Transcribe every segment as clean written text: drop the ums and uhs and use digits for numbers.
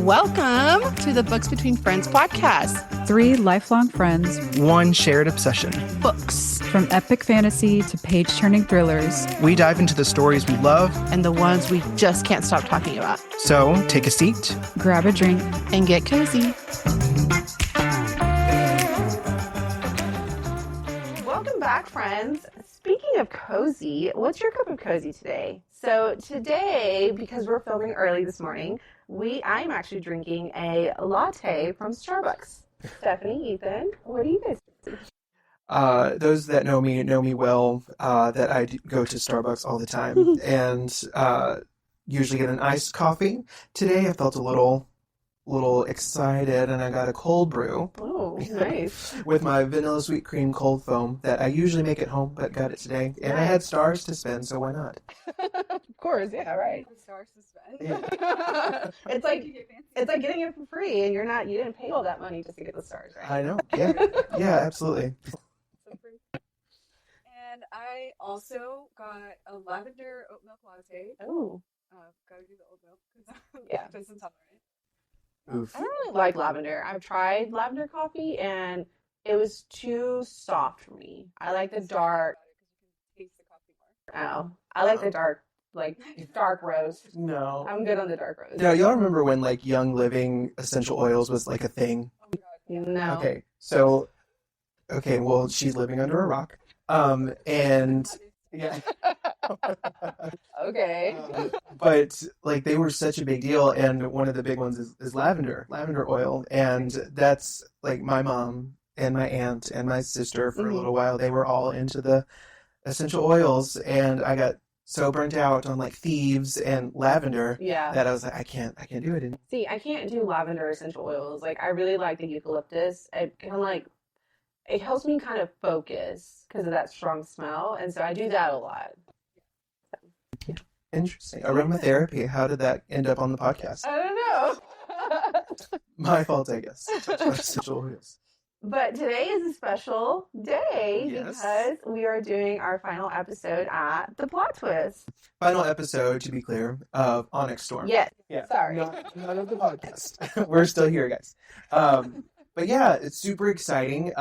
Welcome to the Books Between Friends podcast. 3 lifelong friends, one shared obsession. Books. From epic fantasy to page-turning thrillers. We dive into the stories we love And the ones we just can't stop talking about. So take a seat, Grab a drink, and get cozy. Welcome back, friends. Speaking of cozy, what's your cup of cozy today? So today, because we're filming early this morning, I'm actually drinking a latte from Starbucks. Stephanie, Ethan, what do you guys think? those that know me well, that I go to Starbucks all the time and usually get an iced coffee. Today I felt a little excited and I got a cold brew. Oh, nice. With my vanilla sweet cream cold foam that I usually make at home, but got it today. And I had stars to spend, so why not? Of course, yeah, right. Stars to spend. Yeah. It's like getting it for free, and you didn't pay all that money just to get the stars, right? I know. Yeah, absolutely. And I also got a lavender oat milk latte. Oh, Gotta do the oat milk because Yeah. I'm intolerant. Oof. I don't really like lavender. I've tried lavender coffee, and it was too soft for me. I like the dark. Taste the coffee more. Oh, I like the dark roast. No. I'm good on the dark roast. No, y'all remember when like Young Living essential oils was like a thing? Oh my god. No. Okay, so well, she's living under a rock. And yeah. Okay. But like they were such a big deal, and one of the big ones is lavender oil, and that's like my mom and my aunt and my sister for a little while. They were all into the essential oils, and I got so burnt out on like thieves and lavender Yeah. that I was like, I can't do it. See, I can't do lavender essential oils. Like, I really like the eucalyptus. It helps me kind of focus because of that strong smell, and so I do that a lot. Interesting. Aromatherapy. How did that end up on the podcast? I don't know. My fault, I guess. Essential oils. But today is a special day Yes. because we are doing our final episode at the plot twist. Final episode, to be clear, of Onyx Storm. Yes. Yeah. Sorry. Not of the podcast. We're still here, guys. But yeah, it's super exciting.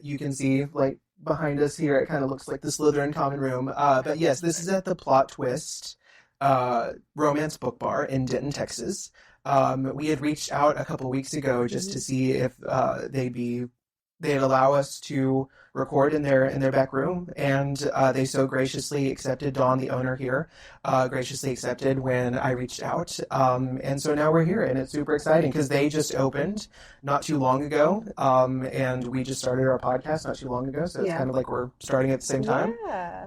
You can see, like, behind us here, it kind of looks like the Slytherin common room. But yes, this is at the Plot Twist romance book bar in Denton, Texas. We had reached out a couple weeks ago just to see if they'd allow us to record in their back room, and they so graciously accepted. Dawn, the owner here, graciously accepted when I reached out, and so now we're here, and it's super exciting because they just opened not too long ago, and we just started our podcast not too long ago, so it's kind of like we're starting at the same time.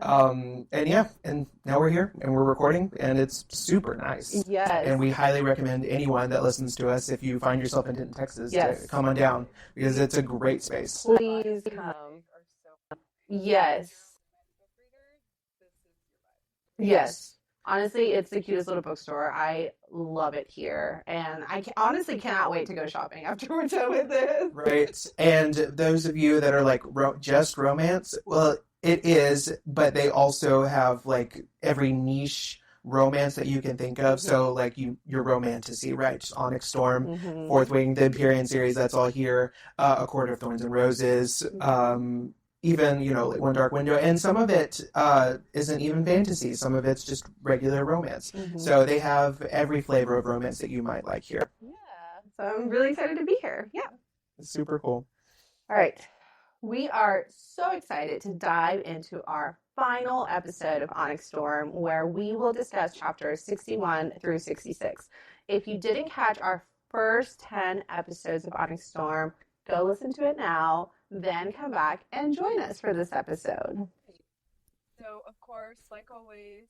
And now we're here and we're recording, and it's super nice. Yes. And we highly recommend anyone that listens to us, if you find yourself in Denton, Texas, Yes. to come on down because it's a great space. Please come. Yes. Yes. Honestly, it's the cutest little bookstore. I love it here. And I honestly cannot wait to go shopping after we're done with this. Right. And those of you that are like just romance, well, it is, but they also have like every niche romance that you can think of. So like your romantasy, right? Onyx Storm, Fourth Wing, the Empyrean series, that's all here. A Court of Thorns and Roses, even, like One Dark Window, and some of it isn't even fantasy. Some of it's just regular romance. So they have every flavor of romance that you might like here. Yeah. So I'm really excited to be here. Yeah. It's super cool. All right. We are so excited to dive into our final episode of Onyx Storm, where we will discuss chapters 61 through 66. If you didn't catch our first 10 episodes of Onyx Storm, go listen to it now, then come back and join us for this episode. So, of course, like always,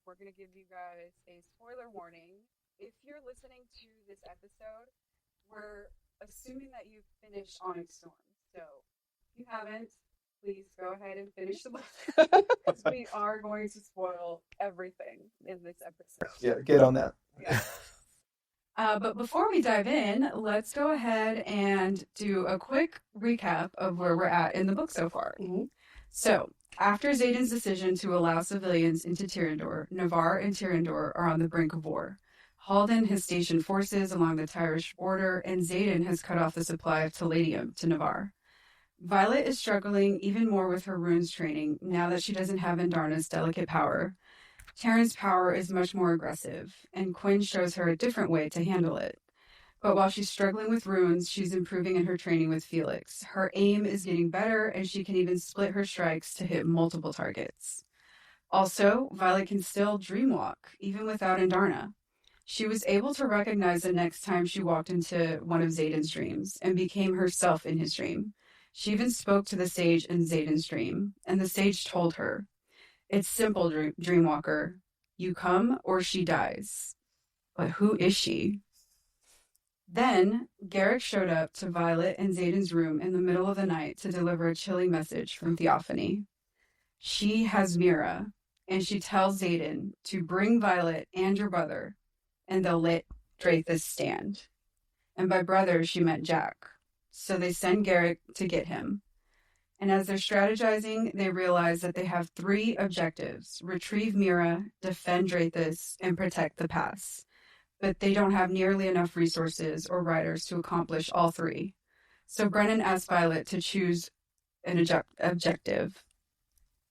we're going to give you guys a spoiler warning. If you're listening to this episode, we're assuming that you've finished Onyx Storm. So, if you haven't, please go ahead and finish the book. Because we are going to spoil everything in this episode. Yeah, get on that. Yeah. But before we dive in, let's go ahead and do a quick recap of where we're at in the book so far. So, after Xaden's decision to allow civilians into Tyrrendor, Navarre and Tyrrendor are on the brink of war. Halden has stationed forces along the Tyrish border, and Xaden has cut off the supply of Palladium to Navarre. Violet is struggling even more with her runes training now that she doesn't have Andarna's delicate power. Taryn's power is much more aggressive, and Quinn shows her a different way to handle it. But while she's struggling with runes, she's improving in her training with Felix. Her aim is getting better, and she can even split her strikes to hit multiple targets. Also, Violet can still dreamwalk, even without Andarna. She was able to recognize the next time she walked into one of Xaden's dreams and became herself in his dream. She even spoke to the sage in Xaden's dream, and the sage told her, "It's simple, Dreamwalker. You come or she dies." But who is she? Then, Garrick showed up to Violet and Xaden's room in the middle of the night to deliver a chilling message from Theophany. She has Mira, and she tells Xaden to bring Violet and your brother, and they'll let Drathus stand. And by brother, she meant Jack. So they send Garrick to get him. And as they're strategizing, they realize that they have 3 objectives: retrieve Mira, defend Drathus, and protect the pass. But they don't have nearly enough resources or riders to accomplish all 3. So Brennan asks Violet to choose an objective.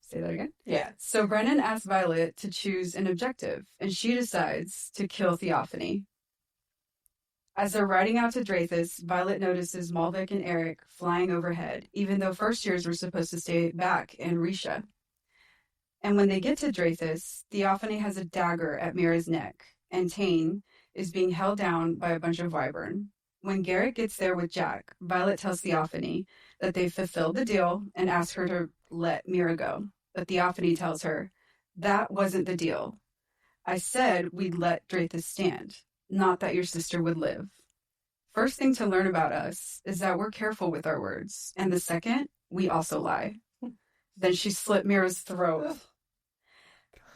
Say that again? Yeah. So Brennan asks Violet to choose an objective, and she decides to kill Theophany. As they're riding out to Drathus, Violet notices Malvik and Eric flying overhead, even though first years were supposed to stay back in Risha. And when they get to Drathus, Theophany has a dagger at Mira's neck, and Tane is being held down by a bunch of wyvern. When Garrick gets there with Jack, Violet tells Theophany that they've fulfilled the deal and asks her to let Mira go. But Theophany tells her, "That wasn't the deal. I said we'd let Drathus stand, not that your sister would live." First thing to learn about us is that we're careful with our words, and the second, we also lie. Then she slit Mira's throat.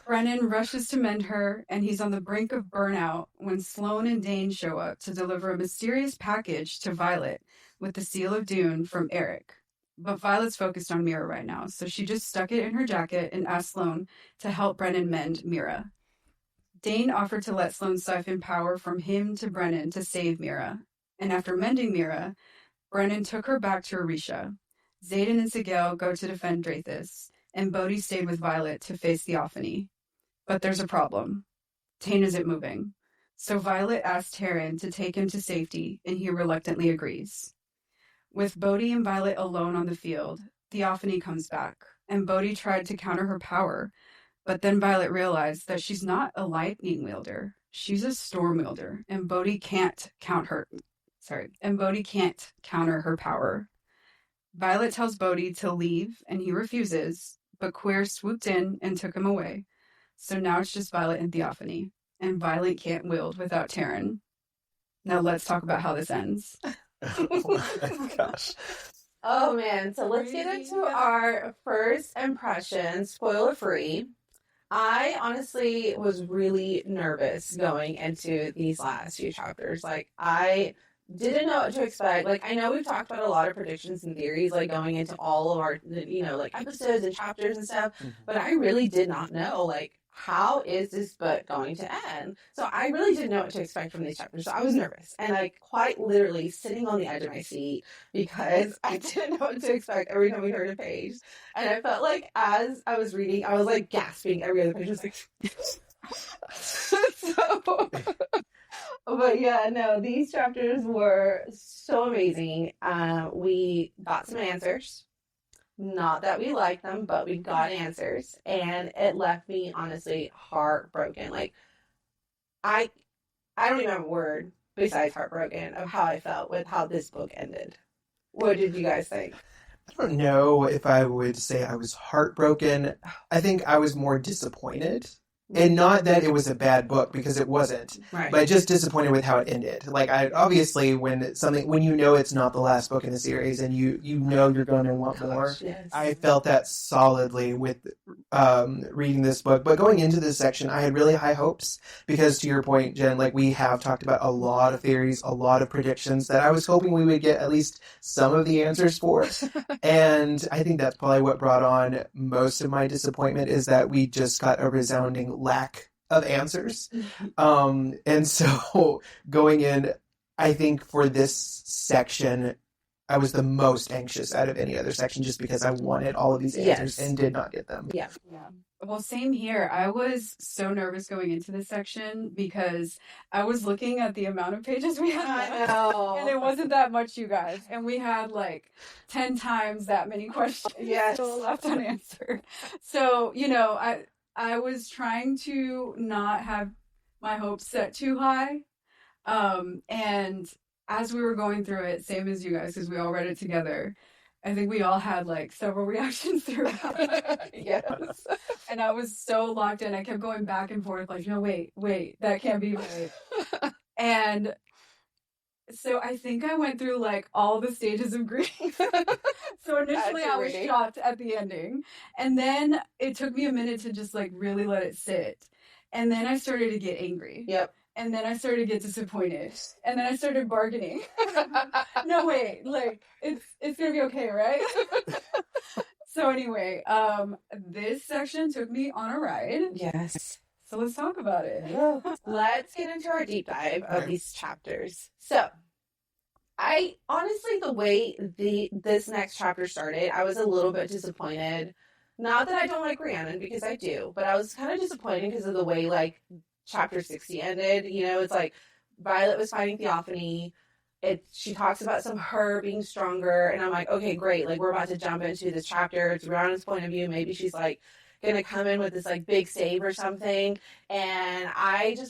Brennan rushes to mend her, and he's on the brink of burnout when Sloane and Dane show up to deliver a mysterious package to Violet with the seal of Dune from Eric. But Violet's focused on Mira right now, so she just stuck it in her jacket and asked Sloane to help Brennan mend Mira. Dane offered to let Sloane siphon power from him to Brennan to save Mira, and after mending Mira, Brennan took her back to Orisha. Xaden and Sigel go to defend Drathus, and Bodhi stayed with Violet to face Theophany. But there's a problem. Tane isn't moving. So Violet asks Taryn to take him to safety, and he reluctantly agrees. With Bodhi and Violet alone on the field, Theophany comes back, and Bodhi tried to counter her power, but then Violet realized that she's not a lightning wielder. She's a storm wielder, and Bodhi can't counter her power. Violet tells Bodhi to leave, and he refuses, but Queer swooped in and took him away. So now it's just Violet and Theophany, and Violet can't wield without Taryn. Now let's talk about how this ends. Oh my gosh. Oh man, so let's get into our first impression, spoiler free. I honestly was really nervous going into these last few chapters. Like, I didn't know what to expect. Like, I know we've talked about a lot of predictions and theories, like going into all of our, like episodes and chapters and stuff, but I really did not know, like, how is this book going to end? So I really didn't know what to expect from these chapters. So I was nervous and like quite literally sitting on the edge of my seat because I didn't know what to expect every time we heard a page. And I felt like as I was reading, I was like gasping every other page. I was like, but yeah, no, these chapters were so amazing. We got some answers. Not that we like them, but we got answers, and it left me honestly heartbroken. Like, I don't even have a word besides heartbroken of how I felt with how this book ended. What did you guys think? I don't know if I would say I was heartbroken. I think I was more disappointed. And not that it was a bad book, because it wasn't, Right. But just disappointed with how it ended. Like, I obviously, when you know it's not the last book in the series and you know you're going to want more, Yes. I felt that solidly with reading this book. But going into this section, I had really high hopes because, to your point, Jen, like, we have talked about a lot of theories, a lot of predictions that I was hoping we would get at least some of the answers for. And I think that's probably what brought on most of my disappointment, is that we just got a resounding lack of answers. And so going in, I think for this section, I was the most anxious out of any other section just because I wanted all of these answers and did not get them. Yeah. Well, same here. I was so nervous going into this section because I was looking at the amount of pages we had left, and it wasn't that much, you guys. And we had like 10 times that many questions still left unanswered. So, I was trying to not have my hopes set too high. And as we were going through it, same as you guys, because we all read it together, I think we all had like several reactions throughout. Yes. And I was so locked in. I kept going back and forth, like, no, wait, that can't be right. And so I think I went through like all the stages of grief. So initially I was shocked at the ending. And then it took me a minute to just like really let it sit. And then I started to get angry. Yep. And then I started to get disappointed. And then I started bargaining. No, wait, like, it's going to be okay, right? So anyway, this section took me on a ride. Yes. So let's talk about it. Let's get into our deep dive of these chapters. So, I honestly, the way this next chapter started, I was a little bit disappointed. Not that I don't like Rhiannon, because I do, but I was kind of disappointed because of the way, like, chapter 60 ended. It's like Violet was fighting Theophany. She talks about her being stronger, and I'm like, okay, great. Like, we're about to jump into this chapter. It's Rhiannon's point of view. Maybe she's like gonna come in with this like big save or something. And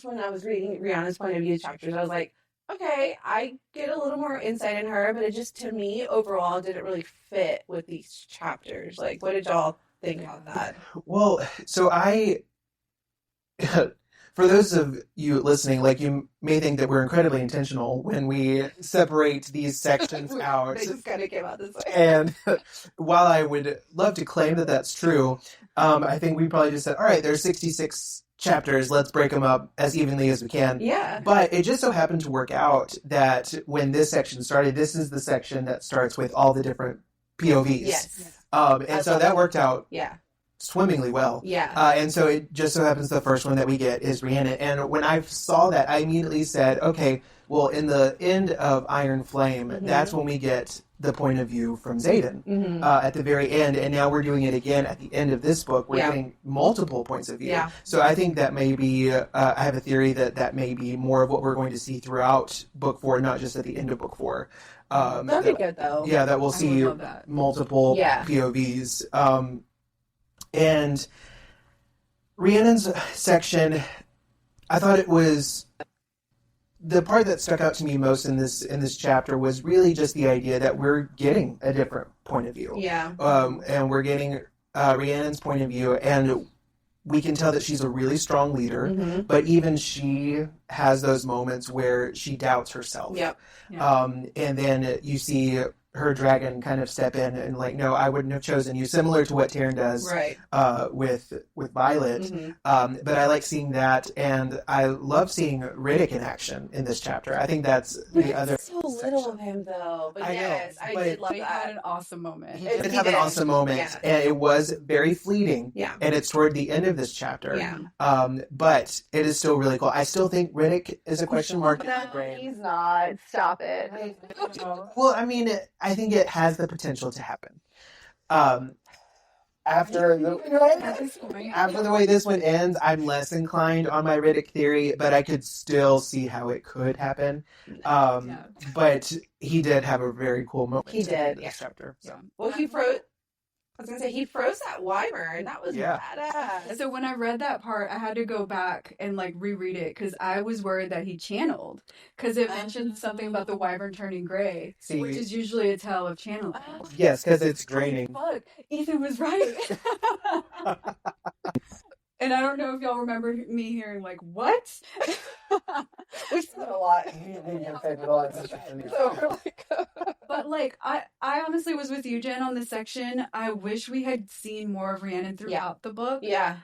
when I was reading Rhiannon's point of view chapters, I was like, okay, I get a little more insight in her, but it just, to me, overall didn't really fit with these chapters. Like, what did y'all think about that? Well, so for those of you listening, like, you may think that we're incredibly intentional when we separate these sections out. They just kind of came out this way. And while I would love to claim that that's true, I think we probably just said, all right, there's 66 chapters, let's break them up as evenly as we can. Yeah. But it just so happened to work out that when this section started, this is the section that starts with all the different POVs. Yes. And so that worked out. Yeah. Swimmingly well. Yeah. And so it just so happens the first one that we get is Rhiannon. And when I saw that, I immediately said, okay, well, in the end of Iron Flame, that's when we get the point of view from Xaden at the very end. And now we're doing it again at the end of this book. We're getting multiple points of view. Yeah. So I think that may be, I have a theory that may be more of what we're going to see throughout Book 4, not just at the end of Book 4. That'd be good, though. Yeah, that we'll see multiple POVs. And Rhiannon's section, I thought it was the part that stuck out to me most in this chapter was really just the idea that we're getting a different point of view. Yeah. And we're getting Rhiannon's point of view, and we can tell that she's a really strong leader, but even she has those moments where she doubts herself. Yep. And then you see her dragon kind of step in and like, no, I wouldn't have chosen you, similar to what Taryn does with Violet. But I like seeing that, and I love seeing Riddick in action in this chapter. I think that's the other so little of him, though. But I did love that. He had an awesome moment. He did have an awesome moment, and it was very fleeting. Yeah. And it's toward the end of this chapter. Yeah. But it is still really cool. I still think Riddick is a question mark in my No, brain. he's not. Stop it. Well, I mean, I think it has the potential to happen. After the way this one ends, I'm less inclined on my Riddick theory, but I could still see how it could happen. But he did have a very cool moment. He did, in this chapter. So. Well, he froze that wyvern. That was badass. So when I read that part, I had to go back and like reread it because I was worried that he channeled, because it mentioned something about the wyvern turning gray, which is usually a tell of channeling. Yes, because it's draining. Fuck, Ethan was right. And I don't know if y'all remember me hearing like, what? We said a lot. But like, I honestly was with you, Jen, on this section. I wish we had seen more of Rhiannon throughout the book. Yeah.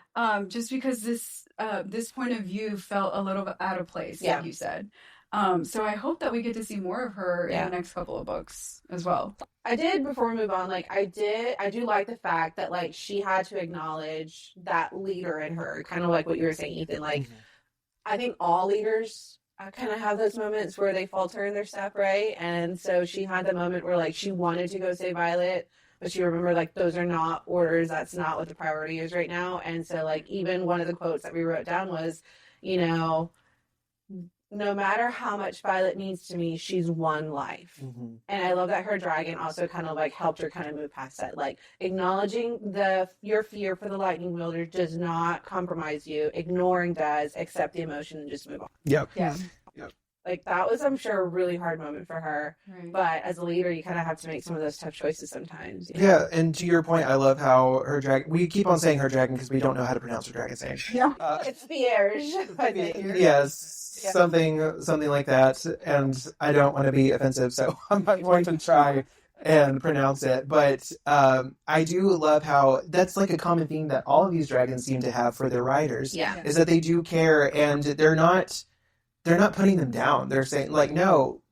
Just because this point of view felt a little bit out of place, like you said. So I hope that we get to see more of her in the next couple of books as well. I did, before we move on, like, I do like the fact that, like, she had to acknowledge that leader in her, kind of like what you were saying, Ethan. Like, I think all leaders kind of have those moments where they falter in their step, right? And so she had the moment where, like, she wanted to go save Violet, but she remembered, like, those are not orders. That's not what the priority is right now. And so, like, even one of the quotes that we wrote down was, you know, no matter how much Violet means to me, she's one life. And I love that her dragon also kind of, like, helped her kind of move past that. Like, acknowledging your fear for the lightning wielder does not compromise you. Ignoring does. Accept the emotion and just move on. Yep. Yeah. Like, that was, I'm sure, a really hard moment for her. Right. But as a leader, you kind of have to make some of those tough choices sometimes. You know? Yeah, and to your point, I love how her dragon... We keep on saying her dragon because we don't know how to pronounce her dragon's name. Yeah. It's fierce, I think. Yes, something like that. And I don't want to be offensive, so I'm not going to try and pronounce it. But I do love how that's like a common theme that all of these dragons seem to have for their riders. Yeah. Is that they do care, and they're not putting them down. They're saying, like, no,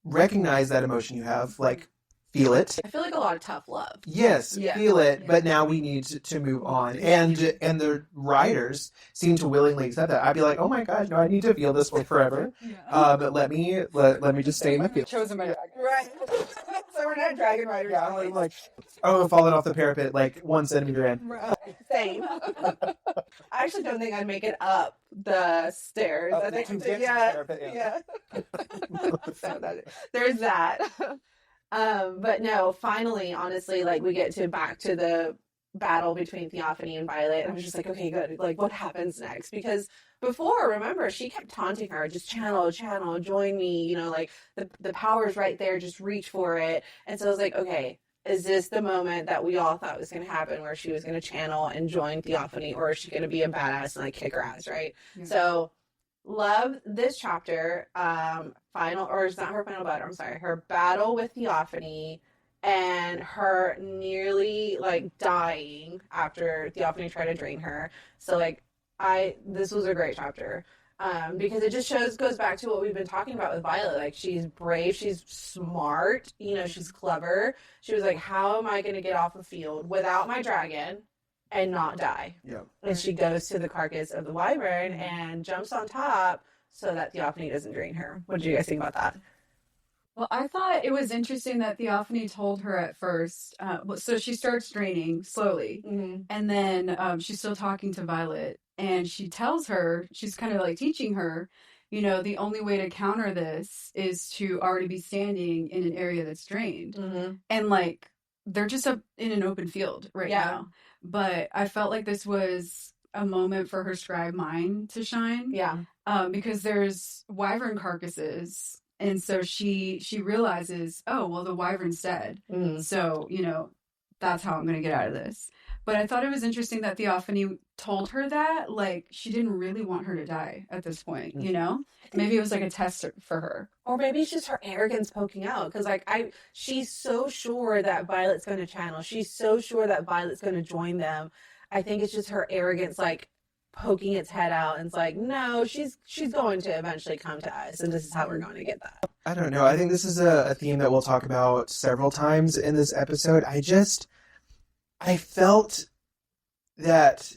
recognize that emotion you have, like, feel it. I feel like a lot of tough love. Yes, feel it, but now we need to move on. And the writers seem to willingly accept that. I'd be like, oh my gosh, no, I need to feel this way forever. But let me just stay in my feelings. Chosen my dragon. Right. So we're not dragon riders. Yeah, I'm like, oh, falling off the parapet like 1 centimeter in. Right. Same. I actually don't think I'd make it up the stairs. I think, yeah. So there's that. But no, finally, honestly, like, we get back to the battle between Theophany and Violet. And I was just like, okay, good. Like, what happens next? Because before, remember, she kept taunting her, just channel, join me, you know, like, the power's right there, just reach for it. And so I was like, okay, is this the moment that we all thought was going to happen, where she was going to channel and join Theophany, or is she going to be a badass and, like, kick her ass, right? Yeah. So, love this chapter. It's not her final battle, I'm sorry, her battle with Theophany, and her nearly, like, dying after Theophany tried to drain her. So, like, this was a great chapter. Because it just goes back to what we've been talking about with Violet. Like, she's brave, she's smart, you know, she's clever. She was like, how am I going to get off the field without my dragon and not die? Yeah. And she goes to the carcass of the wyvern and jumps on top so that Theophany doesn't drain her. What did you guys think about that? Well, I thought it was interesting that Theophany told her at first. So she starts draining slowly, and then she's still talking to Violet, and she tells her, she's kind of like teaching her, you know, the only way to counter this is to already be standing in an area that's drained. And, like, they're just up in an open field right now. But I felt like this was a moment for her scribe mind to shine. Yeah. Because there's wyvern carcasses. And so she realizes, oh, well, the wyvern's dead. So, you know, that's how I'm going to get out of this. But I thought it was interesting that Theophany told her that, like, she didn't really want her to die at this point, you know? Maybe it was like a test for her. Or maybe it's just her arrogance poking out. Because, like, she's so sure that Violet's going to channel. She's so sure that Violet's going to join them. I think it's just her arrogance, like, poking its head out, and it's like, no, she's going to eventually come to us, and this is how we're going to get that. I don't know. I think this is a theme that we'll talk about several times in this episode. I felt that,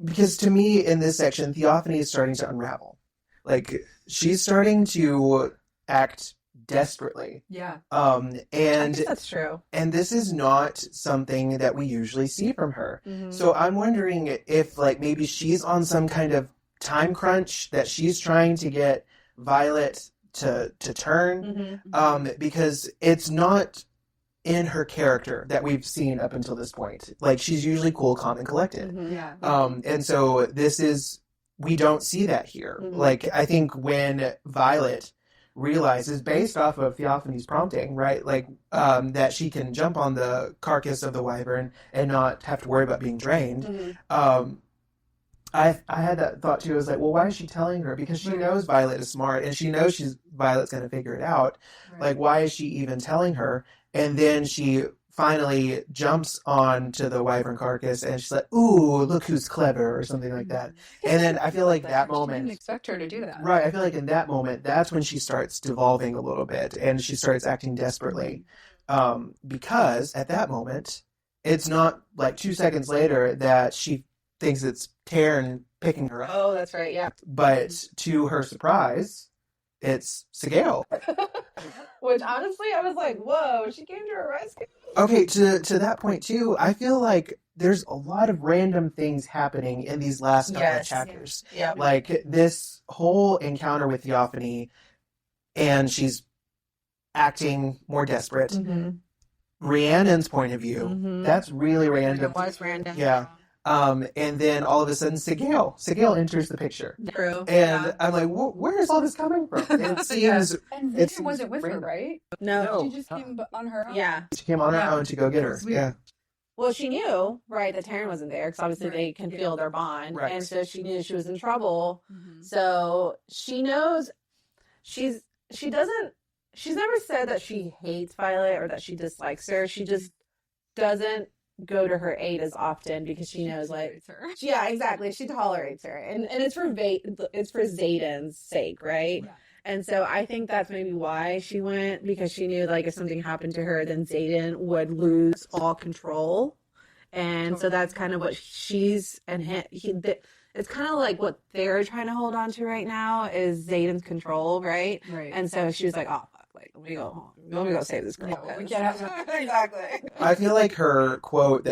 because to me in this section, Theophany is starting to unravel. Like, she's starting to act desperately. Yeah. And I guess that's true. And this is not something that we usually see from her. So I'm wondering if, like, maybe she's on some kind of time crunch, that she's trying to get Violet to turn, because it's not in her character that we've seen up until this point. Like, she's usually cool, calm, and collected. And so we don't see that here. Like, I think when Violet realizes, based off of Theophany's prompting, right, like, that she can jump on the carcass of the wyvern and not have to worry about being drained, I had that thought too. I was like, well, why is she telling her? Because she knows Violet is smart, and she knows Violet's going to figure it out. Right. Like, why is she even telling her? And then she finally jumps onto the wyvern carcass, and she's like, "Ooh, look who's clever," or something like that. And then I feel like that She didn't moment, expect her to do that. right? I feel like in that moment, that's when she starts devolving a little bit, and she starts acting desperately, because at that moment, it's not like 2 seconds later that she thinks it's Taryn picking her up. Oh, that's right. Yeah. But to her surprise, it's Sigale. Which honestly, I was like, whoa, she came to her rescue. Okay, to that point too, I feel like there's a lot of random things happening in these last couple of chapters. Yeah. Like this whole encounter with Theophany, and she's acting more desperate. Mm-hmm. Rhiannon's point of view, that's really random. It was random. Yeah. And then all of a sudden, Sigale enters the picture. True. And I'm like, where is all this coming from? And it seems And It's Vivian wasn't with her, random. right? No. She just came on her own. Yeah. she came on her Yeah. own to go get her. It's weird. Yeah. Well, she knew, right, that Taryn wasn't there because obviously Right. they can feel their bond. Right. And so she knew she was in trouble. Mhm. So she knows she's never said that she hates Violet or that she dislikes her. She just doesn't go to her aid as often because she knows, like, Tolerates her. yeah, exactly. She tolerates her, and it's for Zayden's sake, right? Yeah. And so I think that's maybe why she went, because she knew, like, if something happened to her, then Zayden would lose all control, and so that's kind of what she's it's kind of like what they're trying to hold on to right now is Zayden's control, right? Right. And so she was like, oh fuck, like let me go home, let me go save this girl. Yeah, we can't have exactly. I feel like her quote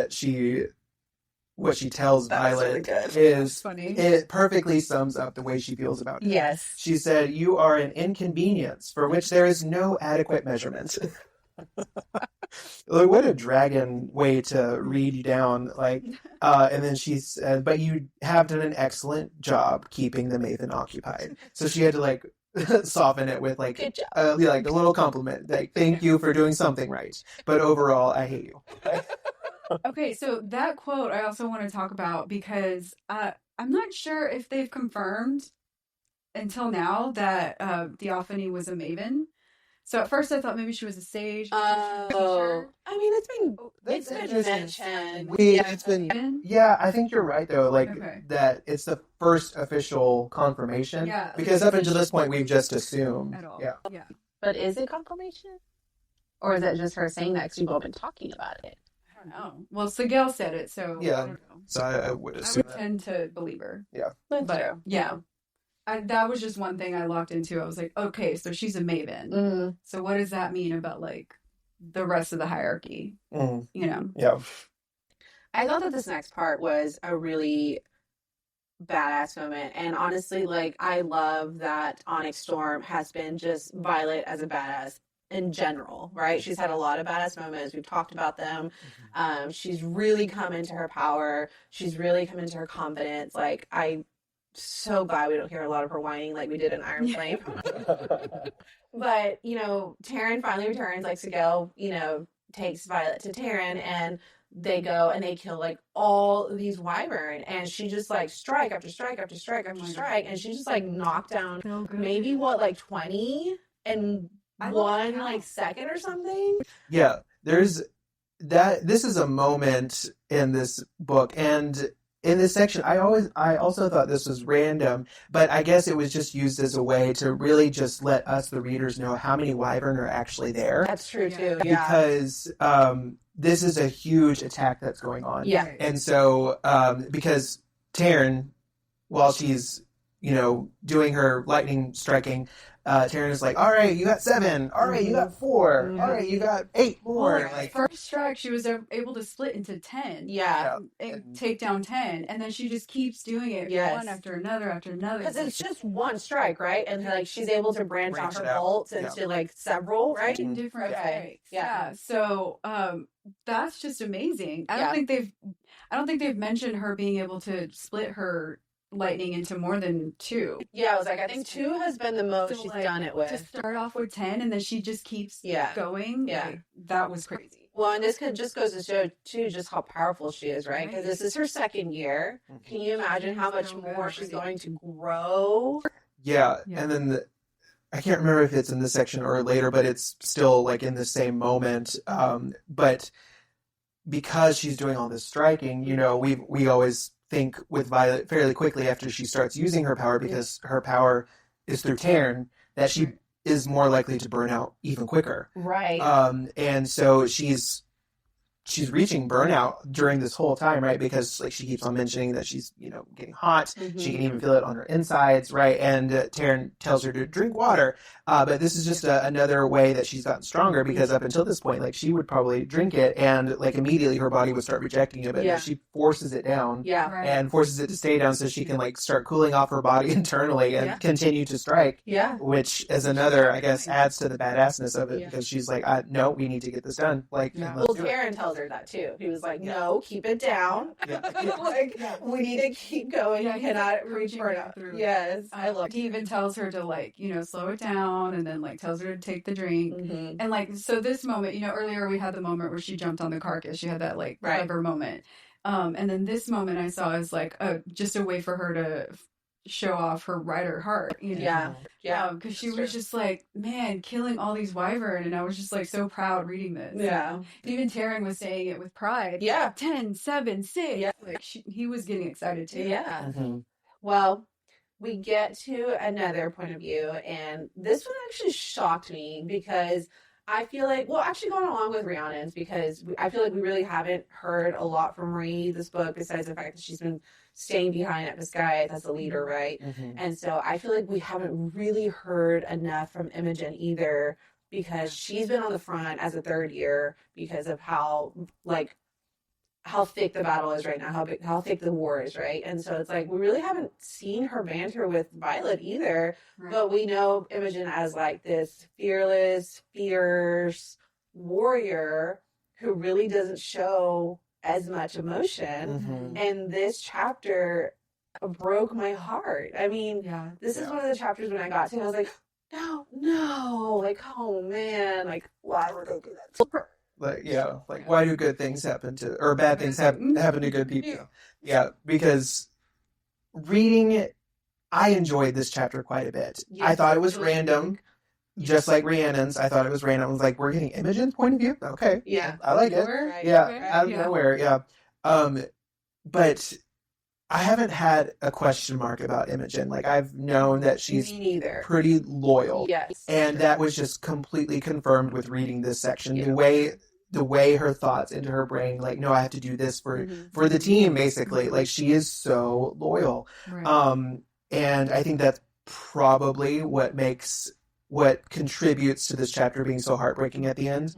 what she tells That was Violet really good. is funny. it perfectly sums up the way she feels about it. Yes. She said, "You are an inconvenience for which there is no adequate measurement." Like, what a dragon way to read you down. Like, and then she said, "But you have done an excellent job keeping the maven occupied." So she had to like soften it with like Good job. like a little compliment, like "Thank you for doing something right, but overall, I hate you." Okay, so that quote I also want to talk about because I'm not sure if they've confirmed until now that Theophany was a maven. So at first I thought maybe she was a sage. Oh, I mean, it's been That's mentioned. It's been. Maven? Yeah, I think you're right though. Like Okay. that, it's the first official confirmation. Yeah, Because up until this point, we've just assumed. At all. Yeah. Yeah. But is it confirmation? Or is it just her saying that because you've all been talking about it? I don't know. Well, Sigale said it, so Yeah. I don't know. So I would I assume would that. tend to believe her. That's But true. yeah. That was just one thing I locked into. I was like, okay, so she's a maven. Mm. So what does that mean about like the rest of the hierarchy? Mm, You know? yeah. I thought that this next part was a really badass moment. And honestly, like, I love that Onyx Storm has been just Violet as a badass in general, right? She's had a lot of badass moments. We've talked about them. She's really come into her power. She's really come into her confidence. Like, I'm so glad we don't hear a lot of her whining like we did in Iron Flame. But, you know, Taryn finally returns, like Sigale, you know, takes Violet to Taryn, and they go and they kill like all these wyvern, and she just like strike after strike after strike after strike, and she just like knocked down So good. maybe like 20 in I love one how- like second or something. Yeah. There's that. This is a moment in this book, and in this section, I also thought this was random, but I guess it was just used as a way to really just let us, the readers, know how many wyvern are actually there. That's true Yeah. too. Because this is a huge attack that's going on. Yeah. Right. And so, because Taryn, while she's, you know, doing her lightning striking, Taryn is like, all right, you got 7. All right, you got 4. Mhm. All right, you got 8 more. Well, Like, first strike, she was able to split into 10. Yeah. And take down 10. And then she just keeps doing it Yes. one after another after another. Because it's just one strike, right? And like she's able to branch out Branch her it out. bolts Yeah. into like several, right? 15 different Okay. strikes. Yeah. Yeah. So that's just amazing. I Yeah. don't think they've mentioned her being able to split her lightning into more than 2. Yeah, I was like, I think 2 has been the most So, she's like, done it with. To start off with 10 and then she just keeps going. Yeah. Like, that was crazy. Well, and this just goes to show, too, just how powerful she is, right? Because this is her second year. Can you imagine how much more she's going to grow? Yeah. And then I can't remember if it's in this section or later, but it's still like in the same moment. But because she's doing all this striking, you know, we always think with Violet fairly quickly after she starts using her power, because her power is through Taryn, that she is more likely to burn out even quicker. Right. And so she's reaching burnout during this whole time, right? Because like she keeps on mentioning that she's, you know, getting hot. She can even feel it on her insides, right? And Taryn tells her to drink water. But this is just another way that she's gotten stronger, because up until this point, like she would probably drink it and like immediately her body would start rejecting it. But she forces it down and forces it to stay down so she can like start cooling off her body internally and continue to strike. Yeah. Which is another, I guess, adds to the badassness of it, because she's like, no, we need to get this done. Like, well, Taryn tells her that too. He was like, no, keep it down. Like, we need to keep going. You cannot reach burnout. Yes. I love it. He even tells her to, like, you know, slow it down, and then like tells her to take the drink. And like, so this moment, you know, earlier we had the moment where she jumped on the carcass. She had that like clever moment. And then this moment I saw is like just a way for her to show off her rider heart, you know? Because she was just like, man, killing all these wyvern, and I was just like so proud reading this. Even Taryn was saying it with pride. 10, 7, 6. Like he was getting excited too. Well, we get to another point of view, and this one actually shocked me, because I feel like, well, actually going along with Rhiannon's, because I feel like we really haven't heard a lot from Rhi this book, besides the fact that she's been staying behind at Biscayet as a leader, right? And so I feel like we haven't really heard enough from Imogen either, because she's been on the front as a third year because of how thick the battle is right now, how thick the war is, right? And so it's like we really haven't seen her banter with Violet either, but we know Imogen as like this fearless, fierce warrior who really doesn't show as much emotion. And this chapter broke my heart. I mean, this is one of the chapters when I got to it, I was like, no, like, oh man, like, why would they do that to her? Like why do good things happen to, or bad things happen to good people? Because reading it, I enjoyed this chapter quite a bit. I thought it was random, just like Rhiannon's. I thought it was random. I was like, we're getting Imogen's point of view? Okay. I like it. Out of nowhere, But I haven't had a question mark about Imogen. Like, I've known that she's pretty loyal. And that was just completely confirmed with reading this section. The way her thoughts into her brain, like, no, I have to do this for the team, basically. Like, she is so loyal. And I think that's probably what contributes to this chapter being so heartbreaking at the end,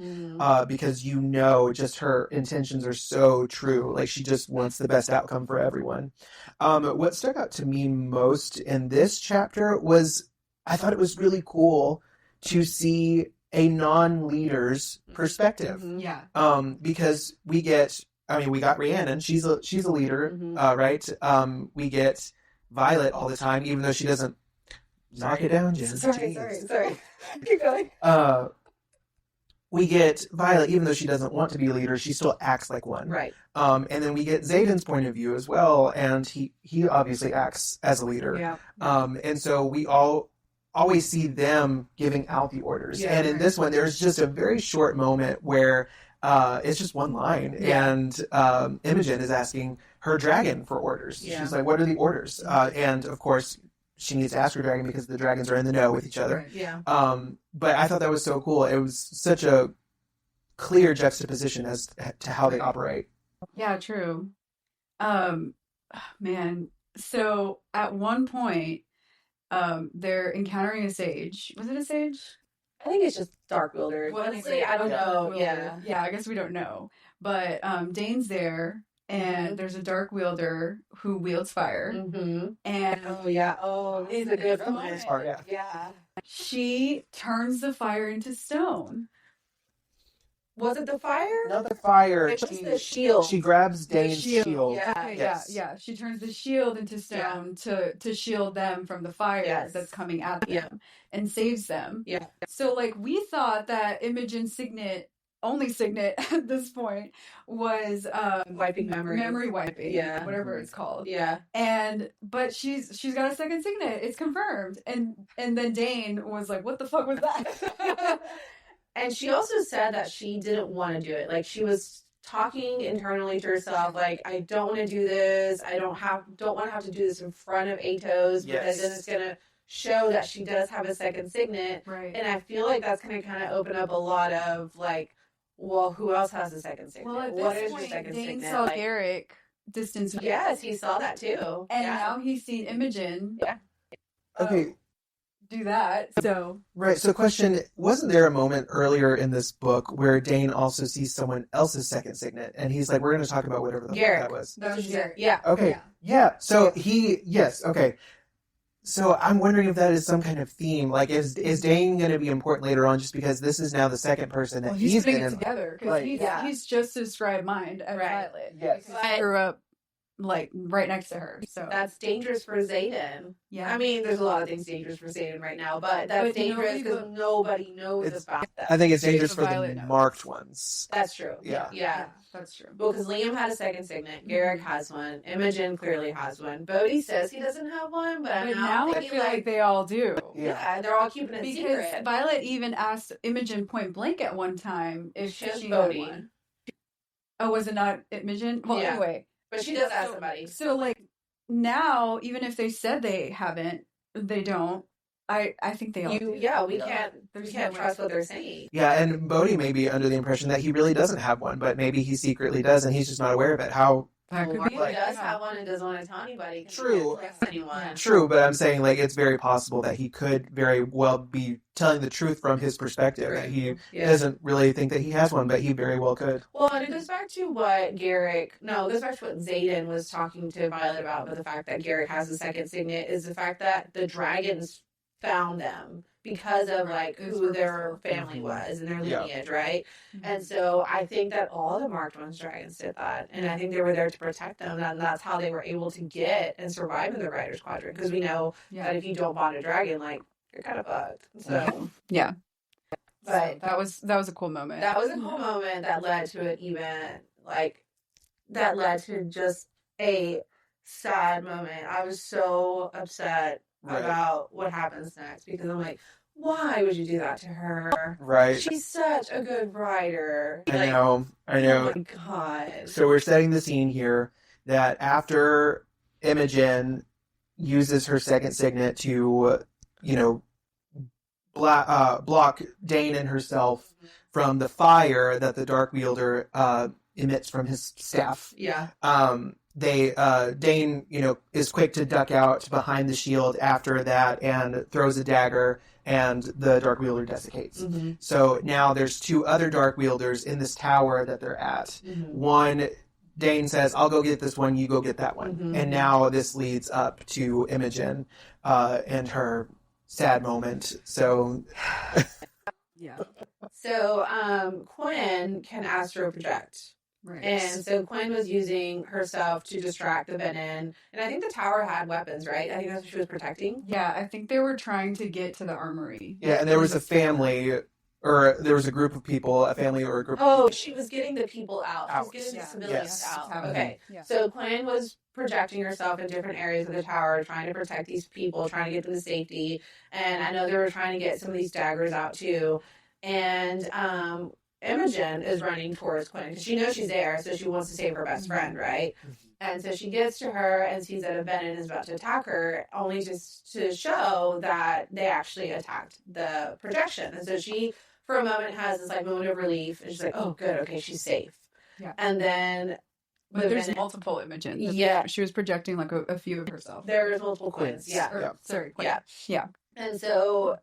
because you know, just her intentions are so true. Like, she just wants the best outcome for everyone. What stuck out to me most in this chapter was, I thought it was really cool to see a non-leader's perspective. Because we got Rhiannon, she's a leader, right? We get Violet all the time, even though she doesn't. Knock it down, Jen. Sorry. Keep going. We get Violet, even though she doesn't want to be a leader, she still acts like one. Right. And then we get Xaden's point of view as well, and he obviously acts as a leader. And so we always see them giving out the orders. And in this one, there's just a very short moment where it's just one line, and Imogen is asking her dragon for orders. She's like, what are the orders? And of course, she needs to ask her dragon because the dragons are in the know with each other. But I thought that was so cool. It was such a clear juxtaposition as to how they operate. Yeah, true. Man. So at one point, they're encountering a sage. Was it a sage? I think it's just Dark Wielder. Honestly, I don't know. Yeah, I guess we don't know. But Dane's there, and there's a Dark Wielder who wields fire. And it's a good moment. She turns the fire into stone. Was it the fire? Not the fire. It was the shield. She grabs The Dane's shield. Yeah. Okay, Yes. yeah. She turns the shield into stone to shield them from the fire Yes. that's coming at them Yeah. and saves them. Yeah. So like we thought that Imogen's only signet at this point was Wiping memories. memory wiping, Yeah. whatever it's called. Yeah. But she's got a second signet. It's confirmed. And then Dane was like, "What the fuck was that?" And she also said that she didn't want to do it. Like, she was talking internally to herself, like, I don't want to do this. I don't want to have to do this in front of Atos, because then it's gonna show that she does have a second signet. Right. And I feel like that's gonna kind of open up a lot of like, well, who else has a second signet? Well, at What this is your point, second Dane signet? saw Like, Garrick distance. yes, he saw that too. And yeah. now he's seen Imogen. Yeah. Okay. Do that. So Right. So, question: wasn't there a moment earlier in this book where Dane also sees someone else's second signet, and he's like, "We're going to talk about whatever the fuck Garrick. that was." that was Garrick. Yeah. Okay. Yeah. So yes. Okay. So I'm wondering if that is some kind of theme. Like, is Dane going to be important later on, just because this is now the second person that Well, he's putting been it in? together because Like- he's just as scribe mind as Right. Violet. Yes. Because he grew up like right next to her. So That's dangerous for Zayden. yeah. I mean, there's a lot of things dangerous for Zayden right now, but that's But dangerous because nobody knows It's- about that. I think it's Save dangerous the for the Violet notes. marked ones. That's true. Yeah. Yeah. that's true. Well, because Liam had a second signet, Garrick has one, Imogen clearly has one. Bodhi says he doesn't have one, but I'm But now now I thinking feel like they all do. yeah, they're all keeping it Because secret. Violet even asked Imogen point blank at one time if She has she Bodhi. had one. Oh, was it not Imogen? Well, Yeah. anyway. But she does ask somebody. So like now, even if they said they haven't, they don't. I think they all do. Yeah, we Yeah. can't There's no no trust way. what they're saying. Yeah, and Bodhi may be under the impression that he really doesn't have one, but maybe he secretly does, and he's just not aware of it. How That could Or be he it, does yeah. have one and doesn't want to tell anybody. 'Cause he True. can't trust anyone. true, but I'm saying, like, it's very possible that he could very well be telling the truth from his perspective, that he Yeah. doesn't really think that he has one, but he very well could. Well, and it goes back to what it goes back to what Zayden was talking to Violet about, but the fact that Garrick has a second signet is the fact that the dragons found them because of like It was who their purposeful. family was and their Yeah. lineage, right? Mm-hmm. And so I think that all the marked ones dragons did that, and I think they were there to protect them, and that's how they were able to get and survive in the Riders Quadrant, because we know Yeah. that if you don't bond a dragon, like you're kind of fucked. So, Yeah. but So that was a cool moment. that was a cool moment that led to an event, like that led to just a sad moment. I was so upset Right. about what happens next, because I'm like, why would you do that to her? Right. She's such a good writer. I know. Oh my god. So we're setting the scene here that after Imogen uses her second signet to, block Dane and herself from the fire that the Dark Wielder emits from his staff. Yeah. Dane, is quick to duck out behind the shield after that and throws a dagger, and the Dark Wielder desiccates. Mm-hmm. So now there's two other Dark Wielders in this tower that they're at. Mm-hmm. One, Dane says, I'll go get this one, you go get that one. Mhm. And now this leads up to Imogen and her sad moment. So, Yeah. So Quinn can astral project. Right. And so Quinn was using herself to distract the venom. And I think the tower had weapons, right? I think that's what she was protecting. Yeah, I think they were trying to get to the armory. yeah, and there was a family, or there was a group of people, a family or a group Oh, she was getting the people out. She was Out. getting Yeah. the civilians Yes. out. Okay. Yeah. So Quinn was projecting herself in different areas of the tower, trying to protect these people, trying to get them to safety. And I know they were trying to get some of these daggers out too. And Imogen is running towards Quinn because she knows she's there, so she wants to save her best friend, right? And so she gets to her and sees that a venom is about to attack her, only just to show that they actually attacked the projection. And so she, for a moment, has this like moment of relief, and she's like, "Oh, good, okay, she's safe." Yeah. And then But there's venom- multiple Imogen. Yeah. She was projecting like a few of herself. there's multiple Quins, yeah. Or, Yeah. Sorry. Quinn. Yeah. Yeah. And so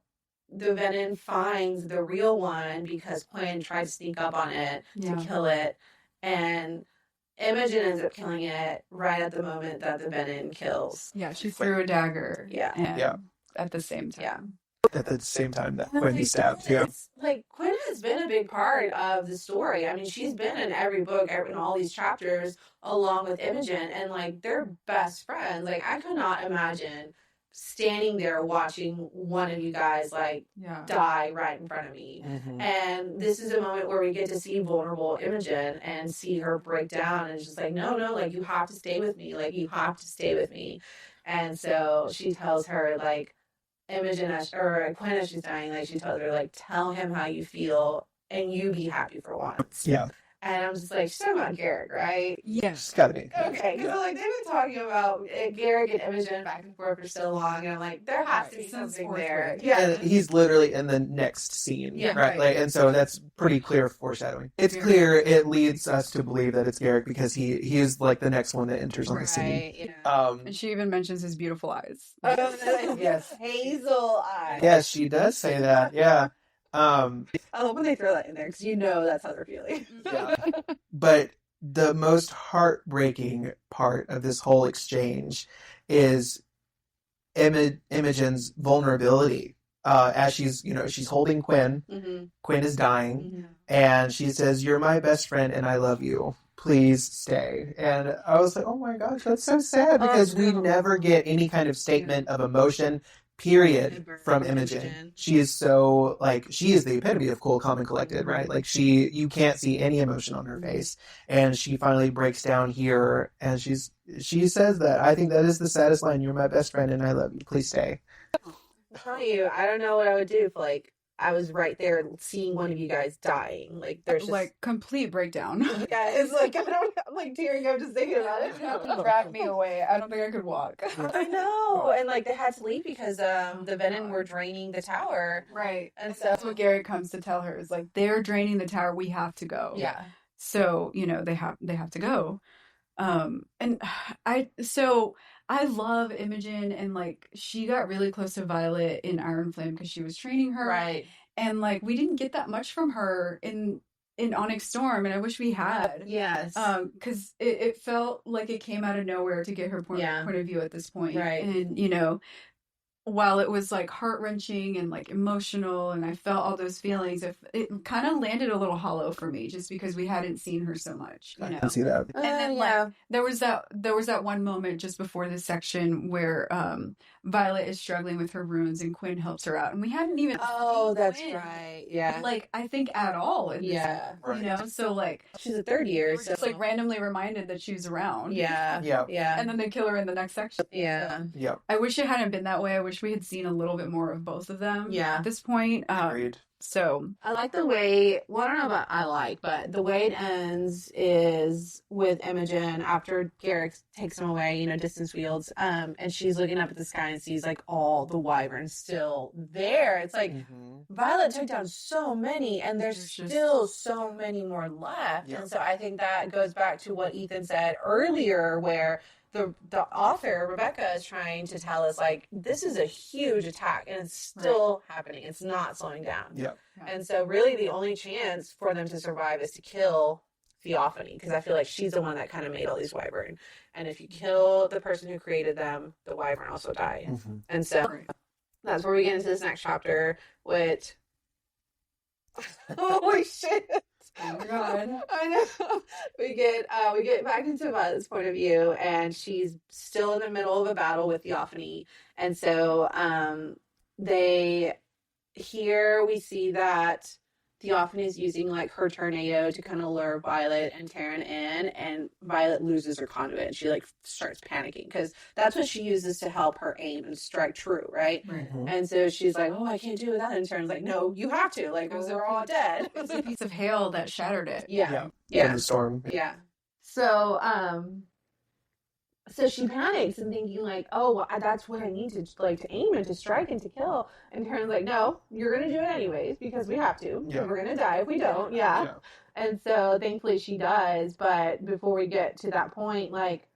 the venom finds the real one because Quinn tried to sneak up on it Yeah. to kill it, and Imogen ends up killing it right at the moment that the venom kills. Yeah, she threw a dagger. Yeah. And Yeah. At the same time. Yeah. at the same time that Quinn is stabbed too. It's like Quinn has been a big part of the story. I mean, she's been in every book, in all these chapters, along with Imogen, and like they're best friends. Like I could not imagine standing there watching one of you guys like die right in front of me. And this is a moment where we get to see vulnerable Imogen and see her break down, and it's just like, no, like you have to stay with me. Like you have to stay with me. And so she tells her like, Imogen or Quinn as she's dying, like she tells her like, tell him how you feel and you be happy for once. Yeah. And I'm just like, she's talking about Garrick, right? Yeah. She's gotta be. Okay, because like they've been talking about Garrick and Imogen back and forth for so long, and I'm like, there has to be something there. Yeah, and he's literally in the next scene, right? Like, and so that's pretty clear foreshadowing. It's clear. It leads us to believe that it's Garrick because he is like the next one that enters on the scene. Yeah. And she even mentions his beautiful eyes. Yes, hazel eyes. Yes, she does say that. Yeah. I love when they throw that in there because you know that's how they're feeling. Yeah. But the most heartbreaking part of this whole exchange is Imogen's vulnerability. As she's holding Quinn. Quinn is dying, and she says, "You're my best friend, and I love you. Please stay." And I was like, "Oh my gosh, that's so sad," because we never get any kind of statement of emotion. Period from Imogen. She is so she is the epitome of cool, calm, and collected, right? Like you can't see any emotion on her face, and she finally breaks down here, and she says that I think that is the saddest line. You're my best friend, and I love you. Please stay. I'm telling you, I don't know what I would do if I was right there seeing one of you guys dying. Like there's just like complete breakdown. Yeah, it's like I'm like tearing up just thinking about it. Drag me away. I don't think I could walk. I know, and like they had to leave because the venom were draining the tower, right? And so that's what Gary comes to tell her is like they're draining the tower. We have to go. Yeah. So they have to go. And I love Imogen, and like she got really close to Violet in Iron Flame because she was training her, right? And like we didn't get that much from her in Onyx Storm, and I wish we had. Yes. Because it felt like it came out of nowhere to get her point of view at this point, right? And while it was like heart-wrenching and like emotional and I felt all those feelings, it kind of landed a little hollow for me just because we hadn't seen her so much. I can see that. And then like there was that one moment just before this section where Violet is struggling with her runes and Quinn helps her out, and we hadn't even that's Quinn, right. Yeah. like I think at all in this, so like she's a third year, so just like randomly reminded that she was around. Yeah. And then they kill her in the next section. Yeah. I wish it hadn't been that way. I wish we had seen a little bit more of both of them at this point. Agreed. So I like the way, well, I don't know about I like, but the way it ends is with Imogen after Garrick takes him away, distance wields, and she's looking up at the sky and sees like all the wyverns still there. It's like Violet took down so many, and there's still so many more left. And so I think that goes back to what Ethan said earlier, where the author, Rebecca, is trying to tell us, like, this is a huge attack, and it's still happening. It's not slowing down. Yeah. And so really the only chance for them to survive is to kill Theophany, because I feel like she's the one that kind of made all these wyvern. And if you kill the person who created them, the wyvern also die. And so that's where we get into this next chapter, which... Holy shit! Oh my god. I know. We get back into Violet's point of view, and she's still in the middle of a battle with Theophany. And so we see that Theophany is using like her tornado to kind of lure Violet and Taryn in, and Violet loses her conduit, and she like starts panicking because that's what she uses to help her aim and strike true, right? And so she's like, "Oh, I can't do that." And Taryn's like, "No, you have to, like, because they're all dead." It's a piece of hail that shattered it. In the storm. Yeah. So so she panics and thinking like, "Oh, well, that's what I need to like to aim and to strike and to kill." And Taryn's like, "No, you're gonna do it anyways because we have to. Yeah. We're gonna die if we don't." Yeah. And so thankfully she does. But before we get to that point, like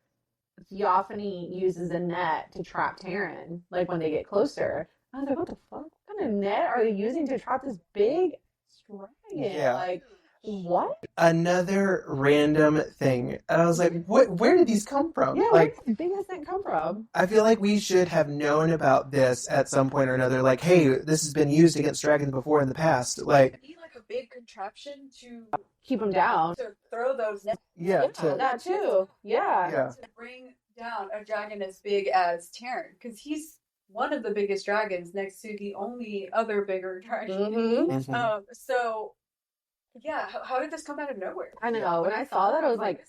Theophany uses a net to trap Taryn. Like when they get closer, I was like, "What the fuck? What kind of net are they using to trap this big dragon?" Yeah. Like. What? Another random thing. And I was like, where did these come from? Yeah, Like, where did this thing come from? I feel like we should have known about this at some point or another. Like, hey, this has been used against dragons before in the past. Like, Need like a big contraption to Keep them down. to throw those nets. yeah, That too. Yeah. To bring down a dragon as big as Terran, because he's one of the biggest dragons next to the only other bigger dragon. Mm-hmm. So yeah, how did this come out of nowhere? I know. When I saw that, I was like,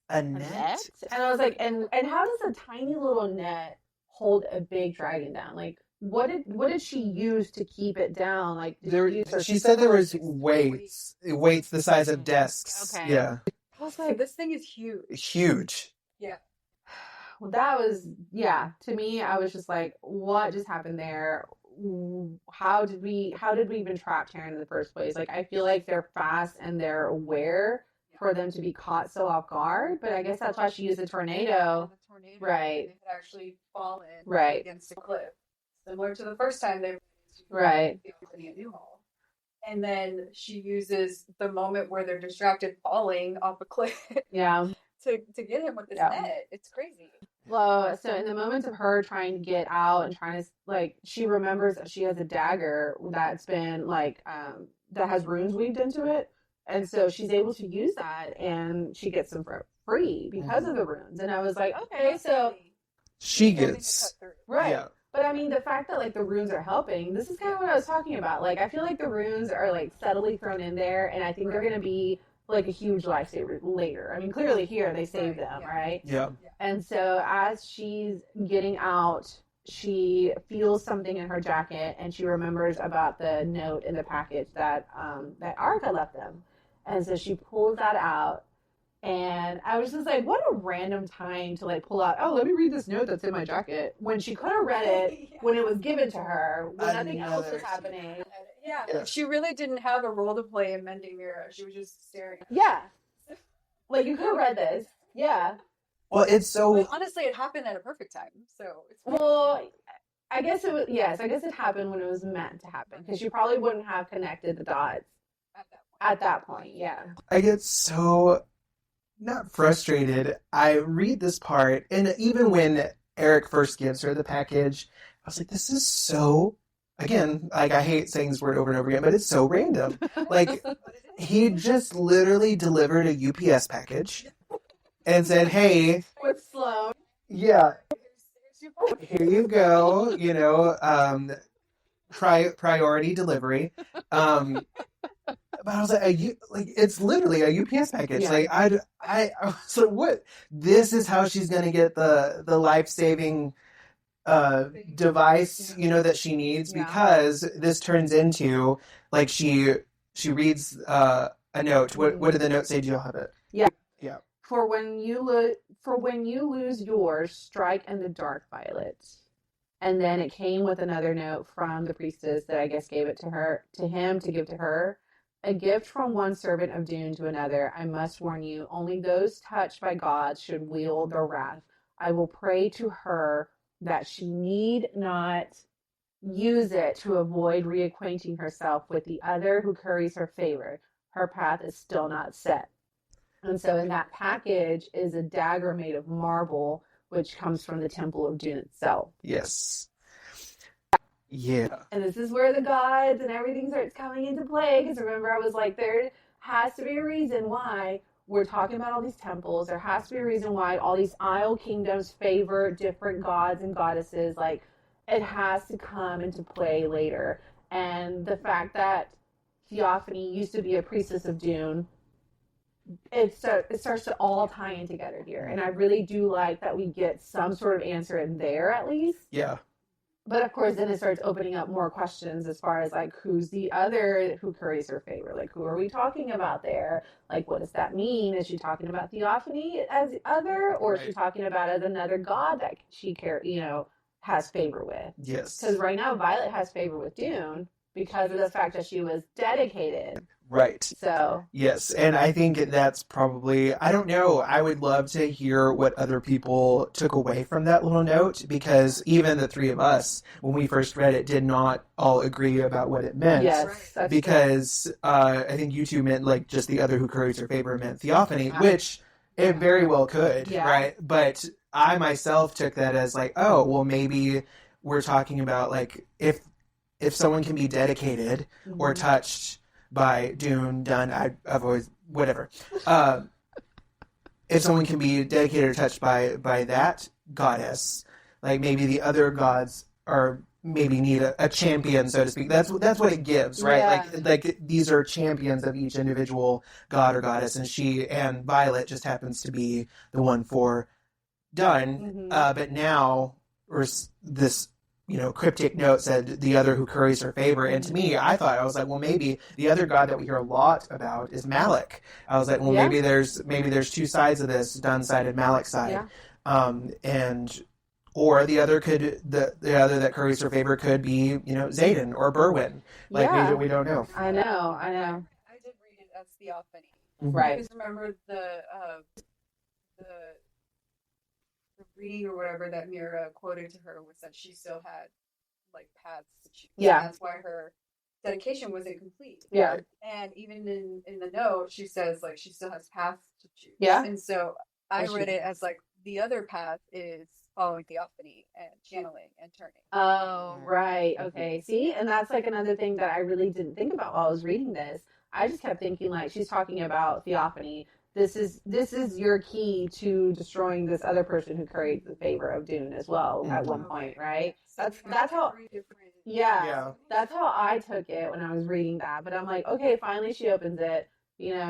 a a net? net? And I was like, and how does a tiny little net hold a big dragon down? Like, what did she use to keep it down? Like, She said there was weights the size of desks. Okay. Yeah, I was like, this thing is huge. huge. Yeah. Well, that was, yeah, to me, I was just like, what just happened there? How did we even trap Terran in the first place? Like, I feel like they're fast and they're aware for them to be caught so off guard, but I guess that's why she used the tornado. Right. They had actually fallen Right. against a cliff, similar to the first time they Right. the opening at Newhall. And then she uses the moment where they're distracted falling off a cliff Yeah. to get him with this Yeah. net. It's crazy. Well, so in the moment of her trying to get out and trying to, like, she remembers that she has a dagger that's been, like, that has runes weaved into it. And so she's able to use that and she gets them for free because of the runes. And I was like, okay, so. She Nothing to gets cut through. Right. Yeah. But I mean, the fact that, like, the runes are helping, this is kind of what I was talking about. Like, I feel like the runes are, like, subtly thrown in there, and I think they're going to be, like, a huge lifesaver later. I mean, clearly here they save them, right? Yeah. And so as she's getting out, she feels something in her jacket, and she remembers about the note in the package that that Arka left them. And so she pulls that out, and I was just like, what a random time to, like, pull out, oh, let me read this note that's in my jacket, when she could have read it when it was given to her, when nothing else was happening. Yeah, she really didn't have a role to play in Mending Mirror. She was just staring. Yeah. Like, you could have read this. Yeah. Well, it's so. But honestly, it happened at a perfect time. So it's Well, I guess it was, yes, I guess it happened when it was meant to happen, because you probably wouldn't have connected the dots at that point. Yeah. I get so not frustrated. I read this part, and even when Eric first gives her the package, I was like, this is so. Again, like, I hate saying this word over and over again, but it's so random. Like, he just literally delivered a UPS package and said, hey, With Sloan. yeah, here you go, you know, priority delivery. But I was like, it's literally a UPS package. Yeah. Like, I was like, what? This is how she's gonna get the life-saving device, you know, that she needs, Yeah. because this turns into, like, she reads a note. What did the note say? Do you have it? Yeah. Yeah. For when you lose yours, strike in the dark, Violet. And then it came with another note from the priestess that I guess gave it to him to give to her. A gift from one servant of Dune to another. I must warn you, only those touched by God should wield their wrath. I will pray to her that she need not use it to avoid reacquainting herself with the other who curries her favor. Her path is still not set. And so in that package is a dagger made of marble, which comes from the Temple of Dune itself. Yes. Yeah. And this is where the gods and everything starts coming into play. Because remember, I was like, there has to be a reason why we're talking about all these temples. There has to be a reason why all these Isle kingdoms favor different gods and goddesses. Like, it has to come into play later. And the fact that Theophany used to be a priestess of Dune, it starts to all tie in together here. And I really do like that we get some sort of answer in there, at least. Yeah. But of course, then it starts opening up more questions as far as, like, who's the other who curries her favor? Like, who are we talking about there? Like, what does that mean? Is she talking about Theophany as the other, or is she talking about as another god that she has favor with? Yes. Because right now, Violet has favor with Dune because of the fact that she was dedicated. Right. So Yes, and I think that's probably, I don't know, I would love to hear what other people took away from that little note, because even the three of us, when we first read it, did not all agree about what it meant. yes, that's Because I think you two meant like just the other who curries her favor meant theophany, which it very well could, Yeah. right? But I myself took that as like, oh, well, maybe we're talking about like if someone can be dedicated or touched by Dune, Done, I've always, whatever. If someone can be dedicated or touched by that goddess, like maybe the other gods are maybe need a champion, so to speak. That's what it gives, right? Yeah. Like these are champions of each individual god or goddess, and Violet just happens to be the one for Done. But now, or this cryptic note said the other who curries her favor. And to me, I was like, well, maybe the other god that we hear a lot about is Malik. I was like, well, maybe there's two sides of this, Dun side and Malik side. And or the other the other that curries her favor could be, Xaden or Berwyn. Like we don't know. I know. I did read it as theophany. Right. Because remember the reading or whatever that Mira quoted to her was that she still had like paths to choose. Yeah. And that's why her dedication wasn't complete. Yeah. And even in the note, she says like she still has paths to choose. Yeah. And so I read it as like the other path is following theophany and channeling and turning. Oh, right. Okay. See, and that's like another thing that I really didn't think about while I was reading this. I just kept thinking like she's talking about theophany. This is your key to destroying this other person who curried the favor of Dune as well at one point, right? That's how that's how I took it when I was reading that. But I'm like, okay, finally she opens it,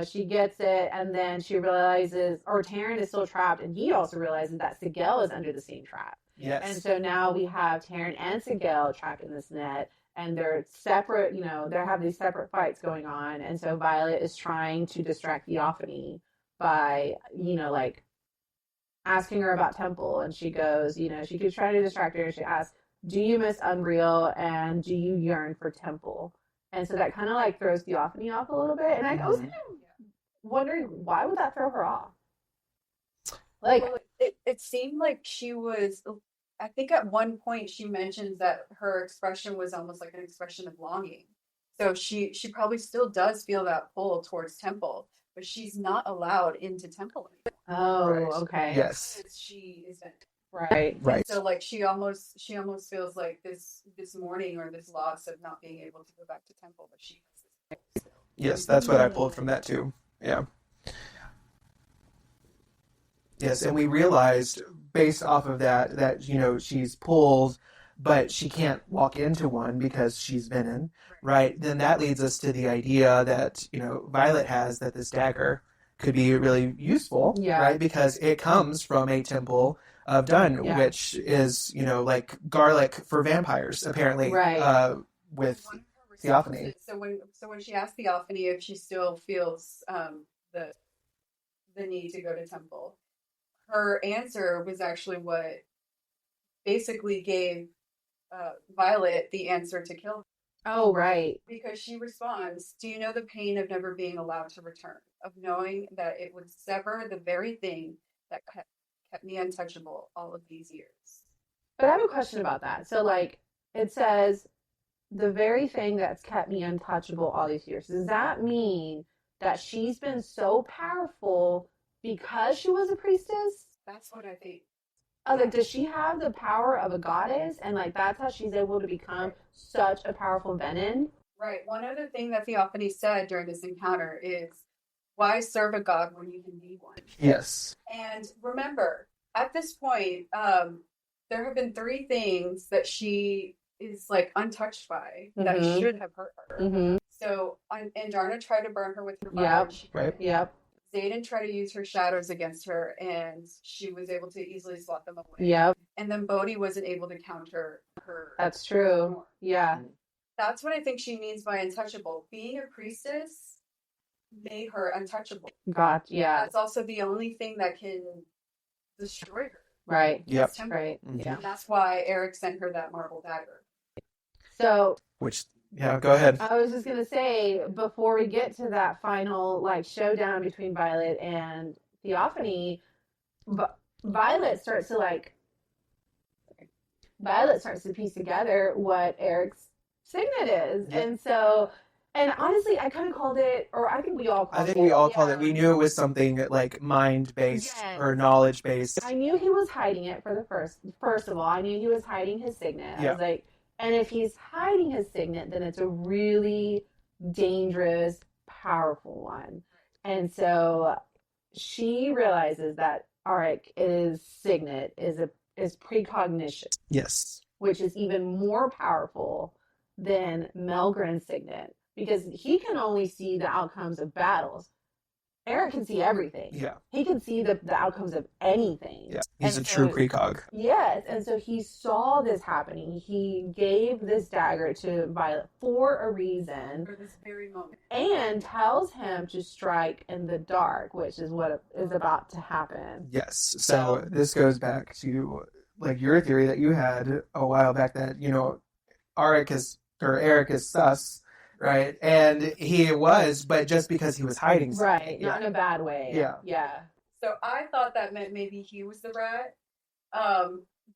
she gets it, and then she realizes, or Taryn is still trapped, and he also realizes that Sigel is under the same trap. Yes. And so now we have Taryn and Sigel trapped in this net, and they're separate, they have these separate fights going on. And so Violet is trying to distract Theophany by, like asking her about Temple. And she goes, she keeps trying to distract her, and she asks, do you miss Unreal, and do you yearn for Temple? And so that kind of like throws Theophany off a little bit. And I was kind of wondering, why would that throw her off? Like, well, it seemed like she was, I think at one point she mentions that her expression was almost like an expression of longing. So she probably still does feel that pull towards Temple, but she's not allowed into Temple anymore. oh, Right. okay. Yes. Because she isn't. Right. Right. And so like she almost feels like this mourning or this loss of not being able to go back to Temple, but she has this. Yes, that's what I pulled from that too. Yeah. Yes, and we realized based off of that she's pulled, but she can't walk into one because she's Venom, right? Then that leads us to the idea that Violet has that this dagger could be really useful, right? Because it comes from a temple of Dun, which is like garlic for vampires, apparently, right? With Theophany. So when she asked Theophany if she still feels the need to go to Temple, her answer was actually what basically gave Violet the answer to kill her. Oh, right. Because she responds, do you know the pain of never being allowed to return, of knowing that it would sever the very thing that kept me untouchable all of these years? But I have a question about that. So, like, it says, the very thing that's kept me untouchable all these years. Does that mean that she's been so powerful because she was a priestess? That's what I think. Like, does she have the power of a goddess? And, like, that's how she's able to become such a powerful Venom? Right. One other thing that Theophany said during this encounter is, why serve a god when you can be one? Yes. And remember, at this point, there have been 3 things that she is, like, untouched by that should have hurt her. Mm-hmm. So, and Darna tried to burn her with her fire. Yep. Xaden tried to use her shadows against her, and she was able to easily swat them away. Yep. And then Bodhi wasn't able to counter her. That's true. Yeah. That's what I think she means by untouchable. Being a priestess made her untouchable. God, yeah. That's also the only thing that can destroy her. Right. Yep. Right. Mm-hmm. Yeah. And that's why Eric sent her that marble dagger. So, Which Yeah, go ahead. I was just gonna say, before we get to that final like showdown between Violet and Theophany, Violet starts to piece together what Eric's signet is. Yep. And so, and honestly, I kind of called it, or I think we all called it. I think we all called it. We knew it was something like mind-based Yes. or knowledge-based. I knew he was hiding it for the first of all. I knew he was hiding his signet. I Yeah. was like, and if he's hiding his signet, then it's a really dangerous, powerful one. And so she realizes that Aric's signet is precognition, Yes. which is even more powerful than Melgren's signet because he can only see the outcomes of battles. Eric can see everything. Yeah. He can see the outcomes of anything. Yeah. He's And a true so- precog. Yes, and so he saw this happening. He gave this dagger to Violet for a reason For this very moment. and tells him to strike in the dark, which is what is about to happen. Yes. So this goes back to like your theory that you had a while back that, Eric is sus, right? And he was, but just because he was hiding something. Right, not in a bad way. Yeah. Yeah. So I thought that meant maybe he was the rat.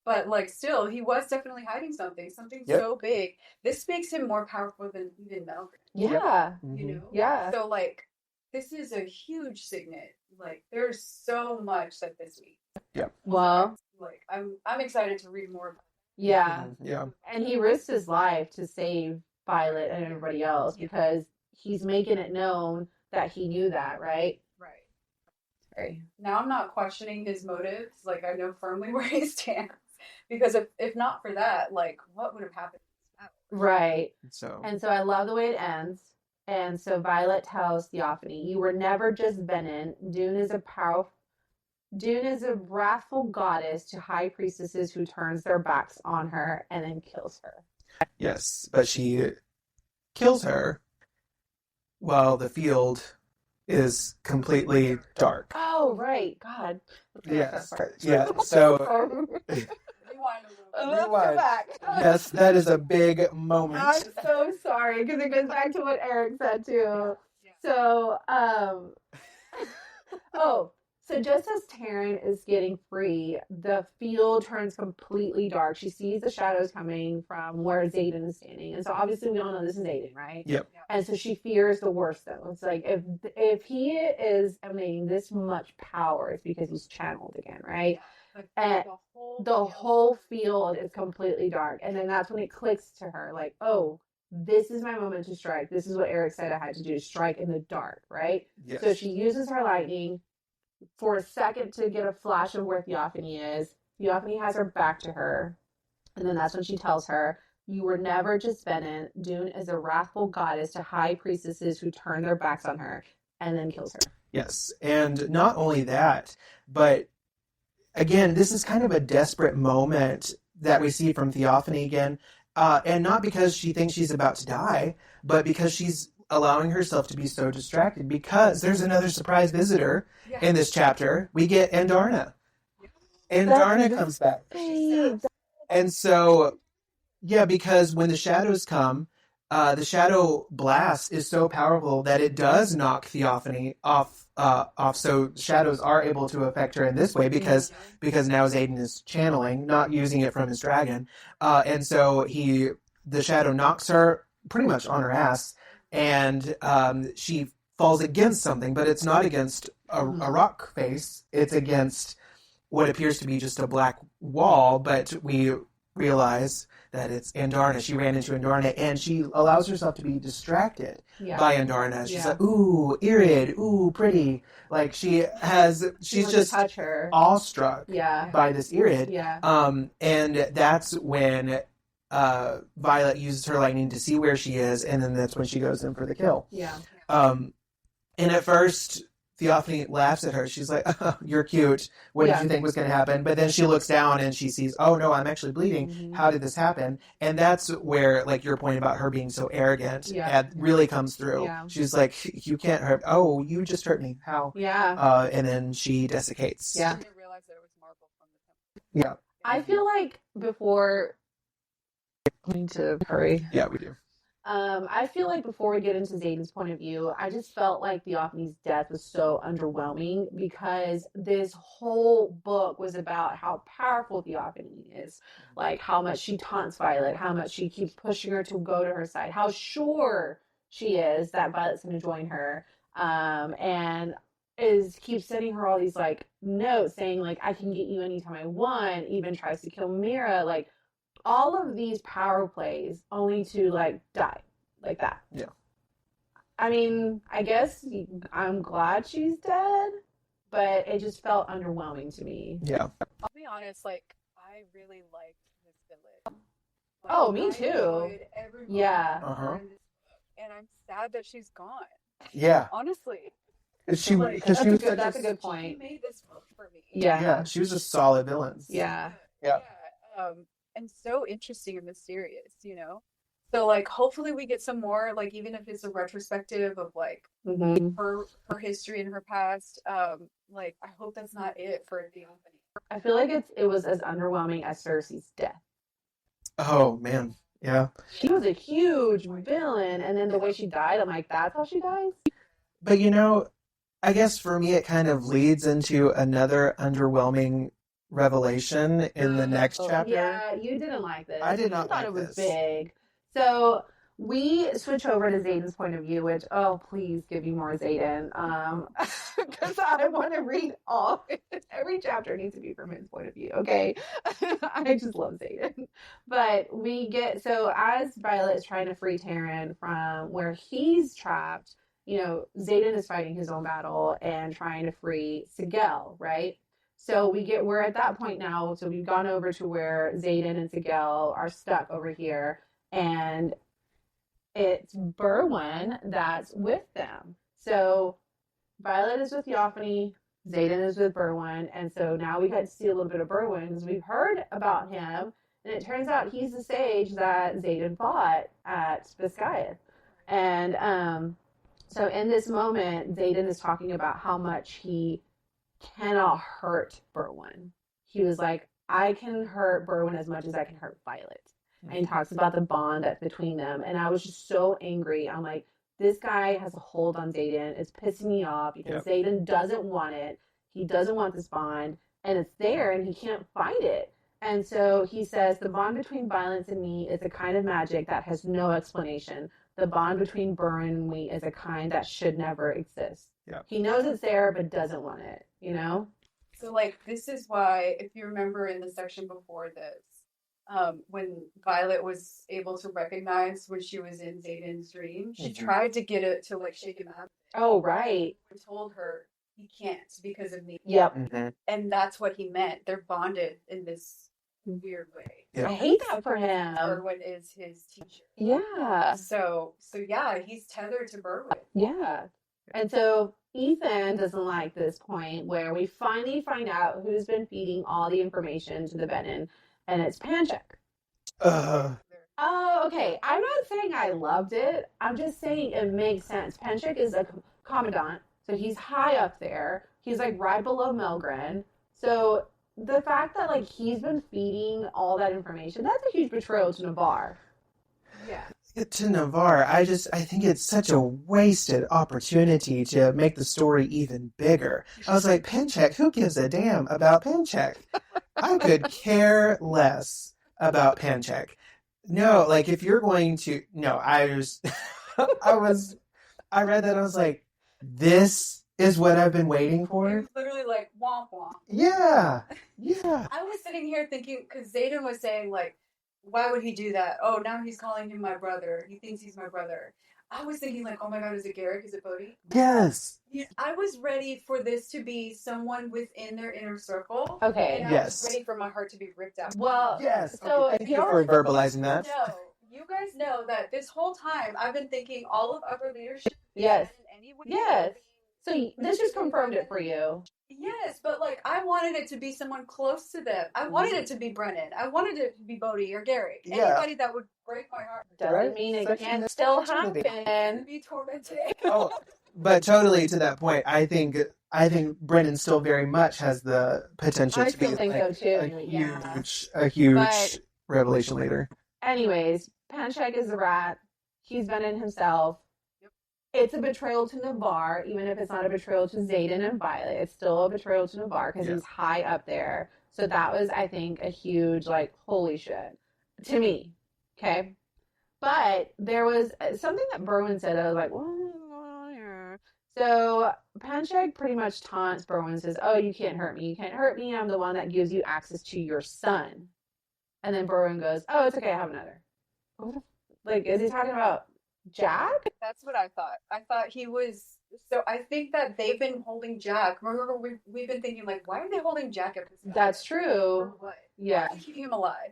But like still, he was definitely hiding something Yep. so big. This makes him more powerful than even Melgren. Yeah. You know? Yeah. So like this is a huge signet. Like there's so much that this week. Well, Like I'm excited to read more about yeah. Yeah. And he risked his life to save Violet and everybody else because he's making it known that he knew that, right? Right. Right. Now I'm not questioning his motives. Like I know firmly where he stands. Because if not for that, like what would have happened? Right. So And so I love the way it ends. And so Violet tells Theophany, "You were never just Venom. Dune is a wrathful goddess to high priestesses who turns their backs on her and then kills her." yes, but she kills her while the field is completely dark. Oh, right. God. Yes. Yeah. So Rewind a little Let's go back. yes, that is a big moment. I'm so sorry because it goes back to what Eric said too. Yeah. So, so just as Taryn is getting free, the field turns completely dark. She sees the shadows coming from where Xaden is standing, and so obviously we all know this is Xaden, right? Yep. And so she fears the worst, though. It's like if he is emanating this much power, it's because he's channeled again, right? Like, And the field. whole field is completely dark, and then that's when it clicks to her, like, oh, this is my moment to strike. This is what Eric said I had to do, strike in the dark, right? Yes. So she uses her lightning for a second to get a flash of where Theophany is. Theophany has her back to her, and then that's when she tells her, "You were never just Venom. Dune is a wrathful goddess to high priestesses who turn their backs on her," and then kills her. Yes. And not only that, but again, this is kind of a desperate moment that we see from Theophany again. And not because she thinks she's about to die, but because she's allowing herself to be so distracted because there's another surprise visitor in this chapter. We get Andarna. Andarna comes back. And so, yeah, because when the shadows come, the shadow blast is so powerful that it does knock Theophany off. So shadows are able to affect her in this way because now Xaden is channeling, not using it from his dragon, and so the shadow knocks her pretty much on her ass, and she falls against something, but it's not against a rock face; it's against what appears to be just a black wall, but we realize that it's Andarna. She ran into Andarna, and she allows herself to be distracted by Andarna. She's like, ooh, Irid, ooh, pretty. Like she's just touch her. awestruck Yeah. by this Irid. Yeah. And that's when Violet uses her lightning to see where she is, and then that's when she goes in for the kill. Yeah. And at first, Theophany laughs at her. She's like, oh, "You're cute. What did you think was going to happen?" But then she looks down and she sees, "Oh no, I'm actually bleeding. Mhm. How did this happen?" And that's where, like, your point about her being so arrogant, really comes through. Yeah. She's like, "You can't hurt. Oh, you just hurt me. How?" Yeah. And then she desiccates. Yeah. I didn't realize that it was marble from the temple. I feel like before we need to hurry. Yeah, we do. I feel like before we get into Zayden's point of view, I just felt like Theophany's death was so underwhelming because this whole book was about how powerful Theophany is, like how much she taunts Violet, how much she keeps pushing her to go to her side, how sure she is that Violet's going to join her, and is keeps sending her all these like notes saying like I can get you anytime I want, even tries to kill Mira, like all of these power plays only to like die like that. Yeah. I mean, I guess I'm glad she's dead, but it just felt underwhelming to me. Yeah. I'll be honest, like I really liked this village. Like, Oh, me I too. enjoyed every moment Yeah. of her in this book, and I'm sad that she's gone. Yeah. Honestly, She like, because she was that's a such good she point. made this book for me. yeah, she was a solid villain. Yeah. Yeah. And so interesting and mysterious, you know. So like, hopefully we get some more, like even if it's a retrospective of like Mm-hmm. her history and her past. Like I hope that's not it for Theophany. I feel like it was as underwhelming as Cersei's death. Oh man. Yeah. She was a huge villain, and then the way she died, I'm like, that's how she dies? But you know, I guess for me it kind of leads into another underwhelming revelation in the next chapter. Yeah, you didn't like this. I did not You thought like it was this. big. So we switch over to Zayden's point of view, which, oh, please give me more Zayden. Because I want to read all, every chapter needs to be from his point of view, okay? I just love Zayden. But we get, so as Violet is trying to free Taryn from where he's trapped, you know, Zayden is fighting his own battle and trying to free Sigel, right? So we're at that point now. So we've gone over to where Zayden and Sigel are stuck over here, and it's Berwyn that's with them. So Violet is with Theophany, Zayden is with Berwyn, and so now we got to see a little bit of Berwyn because we've heard about him, and it turns out he's the sage that Zayden fought at Biscayeth. And so in this moment, Zayden is talking about how much he cannot hurt Berwyn. He was like, I can hurt Berwyn as much as I can hurt Violet. And he talks about the bond that's between them. And I was just so angry. I'm like, this guy has a hold on Zayden. It's pissing me off because Zayden doesn't want it. He doesn't want this bond. And it's there and he can't fight it. And so he says, the bond between Violence and me is a kind of magic that has no explanation. The bond between Berwyn and me is a kind that should never exist. Yeah. He knows it's there, but doesn't want it, you know? So like this is why, if you remember in the section before this, when Violet was able to recognize when she was in Zayden's dream, she tried to get it to like shake him out. Oh, right. I told her he can't because of me. Yep. Mm-hmm. And that's what he meant. They're bonded in this weird way. Yeah. I hate that for him. Berwyn is his teacher. Yeah. So yeah, he's tethered to Berwyn. Yeah. And so Ethan doesn't like this point where we finally find out who's been feeding all the information to the Benin, and it's Panchek. Oh, okay. I'm not saying I loved it. I'm just saying it makes sense. Panchek is a commandant, so he's high up there. He's like right below Melgren. So the fact that like he's been feeding all that information, that's a huge betrayal to Navarre. Yeah. To Navarre, I think it's such a wasted opportunity to make the story even bigger. I was like, Panchek, who gives a damn about Panchek? I could care less about Panchek. No, like if you're going to, no, I read that, I was like, this is what I've been waiting It for. was literally like womp womp. Yeah. I was sitting here thinking, because Zayden was saying like, why would he do that? Oh, now he's calling him my brother. He thinks he's my brother. I was thinking like, oh my god, is it Garrick? Is it Bodhi? Yes. I was ready for this to be someone within their inner circle. Okay. And I was ready for my heart to be ripped out. Well, Yes. so Thank you for verbalizing that. No, you guys know that this whole time I've been thinking all of upper leadership. Yes. In any way. Yes. So this just confirmed it for you. Yes, but like I wanted it to be someone close to them. I wanted it to be Brennan. I wanted it to be Bodhi or Garrick. Yeah. Anybody that would break my heart. Doesn't mean it can't still happen. Be tormented. Oh, but totally to that point, I think Brennan still very much has the potential I to be still think like, so too. a huge But- revelation later. Anyways, Panchek is a rat. He's Venom himself. Yep. It's a betrayal to Navarre, even if it's not a betrayal to Xaden and Violet. It's still a betrayal to Navarre because he's high up there. So that was, I think, a huge, like, holy shit to me. Okay. But there was something that Berwin said. I was like, what's going on here? So Panchak pretty much taunts Berwin, says, oh, you can't hurt me. You can't hurt me. I'm the one that gives you access to your son. And then Berwin goes, oh, it's okay. I have another. Like, is he talking about Jack? That's what I thought. I thought he was. So I think that they've been holding Jack. Remember, we've been thinking, like, why are they holding Jack at this guy? That's true. For what? Yeah. Why keep him alive?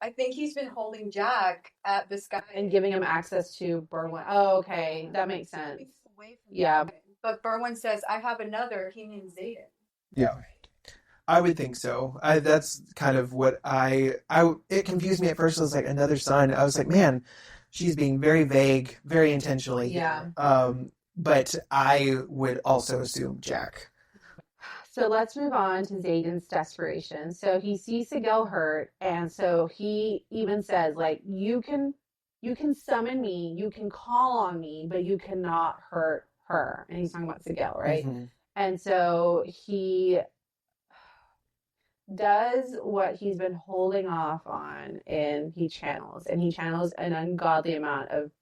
I think he's been holding Jack at this guy. And giving him access to Berwin. Oh, okay. That makes sense. Away from Yeah. Jack. But Berwin says, I have another. He means Xaden. Yeah. I would think so. That's kind of what it confused me at first. I was like, another son. I was like, man, she's being very vague, very intentionally. Yeah. But I would also assume Jack. So let's move on to Xaden's desperation. So he sees Sigel hurt, and so he even says, like, you can summon me, you can call on me, but you cannot hurt her. And he's talking about Sigel, right? Mm-hmm. And so he does what he's been holding off on, and he channels an ungodly amount of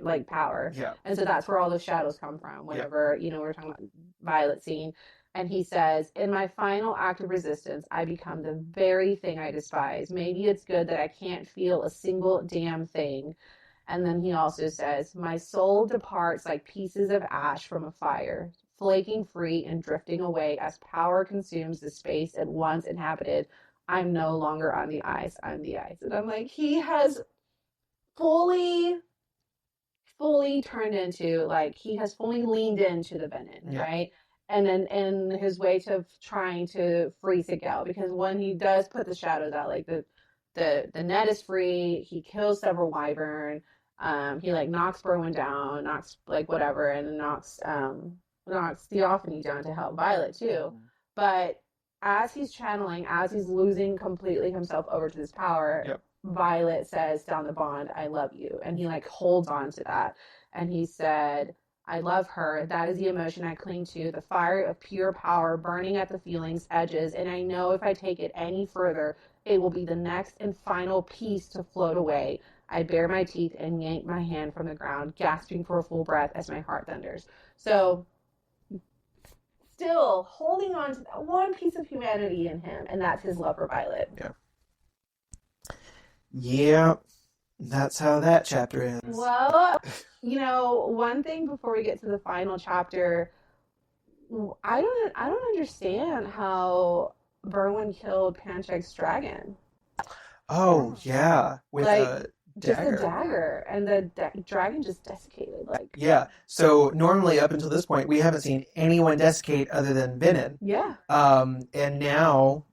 like power. Yeah. And so that's where all those shadows come from. Whenever, we're talking about Violet scene. And he says, in my final act of resistance, I become the very thing I despise. Maybe it's good that I can't feel a single damn thing. And then he also says, my soul departs like pieces of ash from a fire, flaking free and drifting away as power consumes the space it once inhabited. I'm no longer on the ice. I'm the ice. And I'm like, he has fully turned into, like, he has fully leaned into the Venom, right? And then in his way to trying to free Sigel, because when he does put the shadows out, like the net is free, he kills several wyvern, he like knocks Berwin down, knocks like whatever, and knocks Theophany down to help Violet too. But as he's channeling, as he's losing completely himself over to this power, Violet says down the bond, I love you. And he like holds on to that. And he said, I love her. That is the emotion I cling to, the fire of pure power burning at the feeling's edges. And I know if I take it any further, it will be the next and final piece to float away. I bare my teeth and yank my hand from the ground, gasping for a full breath as my heart thunders. So still holding on to that one piece of humanity in him, and that's his love for Violet. Yeah, that's how that chapter ends. Well, one thing before we get to the final chapter, I don't understand how Berwin killed Panchak's dragon. Oh yeah, with like, a dagger. Just a dagger, and the dragon just desiccated. Like, yeah. So normally up until this point, we haven't seen anyone desiccate other than Venom. Yeah. And now,